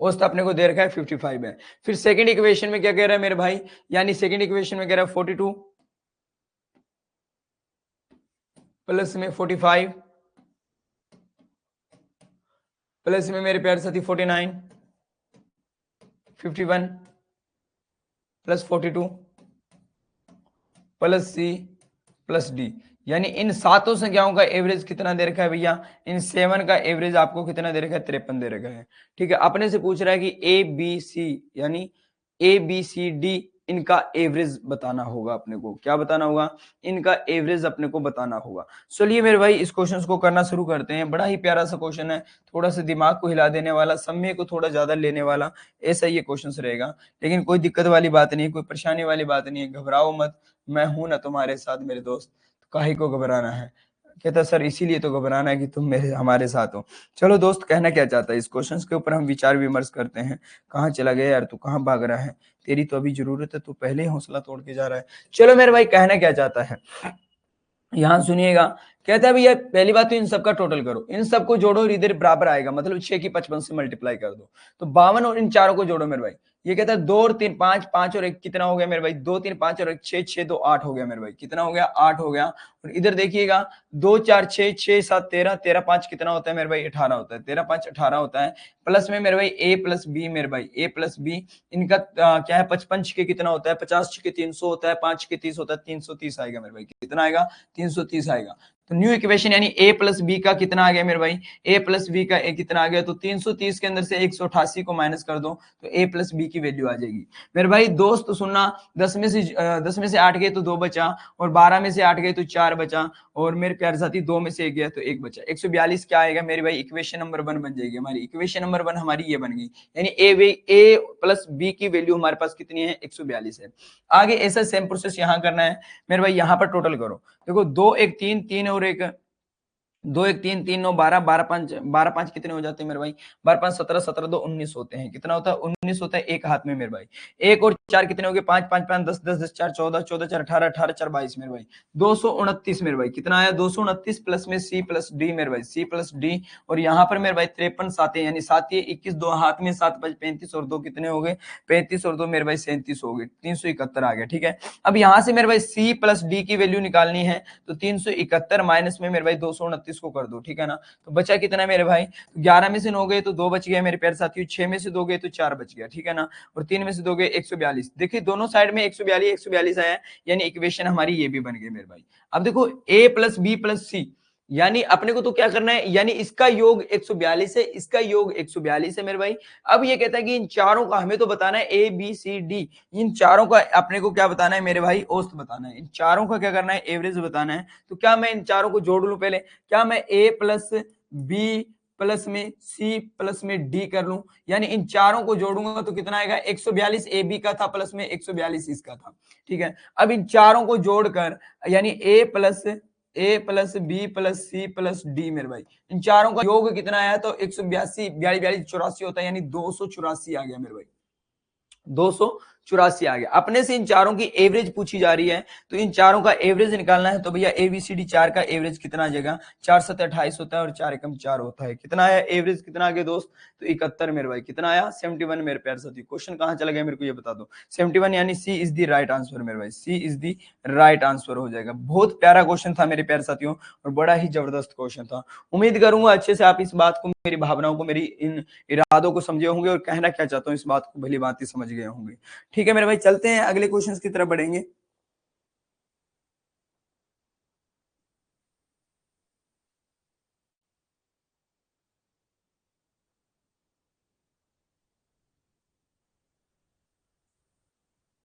औसत अपने को दे रखा है 55 है। फिर सेकंड इक्वेशन में क्या कह रहा है मेरे भाई? यानी सेकंड इक्वेशन में कह रहा है 42 प्लस में 45 प्लस में मेरे प्यारे साथी 49 51 plus 42 plus C plus D, यानी इन 7 संख्याओं का एवरेज कितना दे रखा है भैया? इन 7 का एवरेज आपको कितना दे रखा है? 53 दे रखा है। ठीक है, अपने से पूछ रहा है कि ए बी सी, यानी ए बी सी डी, इनका एवरेज बताना होगा अपने को। क्या बताना होगा? इनका एवरेज अपने को बताना होगा। चलिए मेरे भाई इस क्वेश्चन को करना शुरू करते हैं। बड़ा ही प्यारा सा क्वेश्चन है, थोड़ा सा दिमाग को हिला देने वाला, समय को थोड़ा ज्यादा लेने वाला, ऐसा ये क्वेश्चन रहेगा। लेकिन कोई दिक्कत वाली बात नहीं, कोई परेशानी वाली बात नहीं है, घबराओ मत, मैं हूं ना तुम्हारे साथ मेरे दोस्त, काहे को घबराना है? कहता सर इसीलिए तो घबराना है कि तुम मेरे हमारे साथ हो। चलो दोस्त, कहना क्या चाहता है, इस क्वेश्चन के ऊपर हम विचार विमर्श करते हैं। कहाँ चला गया यार तू, कहाँ भाग रहा है? तेरी तो अभी जरूरत है, तू पहले ही हौसला तोड़ के जा रहा है। चलो मेरे भाई, कहना क्या चाहता है, यहाँ सुनिएगा। कहता है भैया पहली बात तो इन सबका टोटल करो, इन सबको जोड़ो और इधर बराबर आएगा, मतलब 6 की 55 से मल्टीप्लाई कर दो, तो 52, और इन चारों को जोड़ो मेरे भाई। ये कहता है 2 और 3 5, 5 और 1 कितना हो गया मेरे भाई? 2 3 5 और 1 6, 6 2 8 हो गया मेरे भाई। कितना हो गया? 8 हो गया। और इधर देखिएगा 2 4 6, 6 7 13, 13 5 कितना होता है मेरे भाई? 18 होता है। 13 5 18 होता है। प्लस में मेरे भाई ए प्लस बी, मेरे भाई ए प्लस बी, इनका क्या है? 55 के कितना होता है? 50 के 300 होता है, 5 के 30 होता है, 330 आएगा मेरे भाई। कितना आएगा? 330 आएगा। तो न्यू इक्वेशन यानी a प्लस बी का कितना आ गया मेरे भाई, a प्लस बी का कितना आ गया, तो 330 के अंदर से 188 को माइनस कर दो तो a प्लस बी की वैल्यू आ जाएगी। मेरे भाई दोस्त सुनना, 10 में से 8 गए तो 2 बचा, और 12 में से 8 गए तो 4 बचा, और मेरे प्यारे साथी 2 में से 1 गया तो 1 बचा। 142 क्या आएगा मेरे भाई, इक्वेशन नंबर 1 बन जाएगी हमारी। इक्वेशन नंबर 1 हमारी ये बन गई, यानी a प्लस बी की वैल्यू हमारे पास कितनी है, 142 है। आगे ऐसा सेम प्रोसेस यहाँ करना है मेरे भाई। यहाँ पर टोटल करो, देखो 2 1 3 3 और 1 2 1 3 3 9 12 12 5 कितने हो जाते हैं मेरे भाई, 12 5 17 17 2 19 होते हैं। कितना होता है, 19 होता है एक हाथ में मेरे भाई। 1 और 4 कितने हो गए, 5 5 5 10 10 10 4 14 14 4 18 18 4 22 मेरे भाई, 229 मेरे भाई। कितना आया, 229 प्लस में सी प्लस डी मेरे भाई, सी प्लस डी, और यहाँ पर मेरे भाई 53 सात है, यानी 7 ये 21 2 हाथ में 7 5 35 और 2 कितने हो गए, 35 और 2 मेरे भाई 37 हो गए, 371 आ गया। ठीक है, अब यहाँ से मेरे भाई सी प्लस डी की वैल्यू निकालनी है, तो 371 माइनस में मेरे भाई 229 को कर दो, ठीक है ना। तो बचा कितना मेरे भाई, 11 में से 9 गए तो 2 बच गया मेरे प्यारे साथियों, 6 में से 2 गए तो 4 बच गया, ठीक है ना, और 3 में से 2 गए 142। देखिए दोनों साइड में 142 142 आया, यानी इक्वेशन हमारी ये भी बन गई मेरे भाई। अब देखो a plus B plus C, यानी अपने को तो क्या करना है, यानी इसका योग 142 है, इसका योग 142 है मेरे भाई। अब ये कहता है कि इन चारों का हमें तो बताना है, ए बी सी डी, इन चारों का अपने को क्या बताना है मेरे भाई, औसत बताना है। इन चारों का क्या करना है, एवरेज बताना है। तो क्या मैं इन चारों को जोड़ लूं पहले, क्या मैं a प्लस बी प्लस में सी प्लस में डी कर लूं, यानी इन चारों को जोड़ूंगा तो कितना आएगा, 142 ए बी का था प्लस में 142 इसका था, ठीक है। अब इन चारों को जोड़कर, यानी a plus B plus C plus D मेरे भाई, इन चारों का योग कितना आया, तो 182 42 84 होता है, यानी 284 आ गया मेरे भाई, 284 आ गया। अपने से इन चारों की एवरेज पूछी जा रही है, तो इन चारों का एवरेज निकालना है। तो भैया एबीसीडी 4 का एवरेज कितना आ जाएगा, 4 7 28 होता है, और 4 एकम 4 होता है। कितना आया एवरेज, कितना आ गया दोस्त, तो 71 मेरे भाई। कितना आया, 71 मेरे प्यारे साथी। क्वेश्चन कहां चला गया मेरे को ये बता दो, 71, यानी सी इज द राइट आंसर मेरे भाई, सी इज द राइट आंसर हो जाएगा। बहुत प्यारा क्वेश्चन था मेरे प्यारे साथियों, और बड़ा ही जबरदस्त क्वेश्चन था। उम्मीद करूंगा अच्छे से आप इस बात को, मेरी भावनाओं को, मेरी इन इरादों को समझे होंगे, और कहना क्या चाहता हूँ इस बात को भली बात समझ गए होंगे। ठीक है मेरे भाई, चलते हैं अगले क्वेश्चन की तरफ बढ़ेंगे।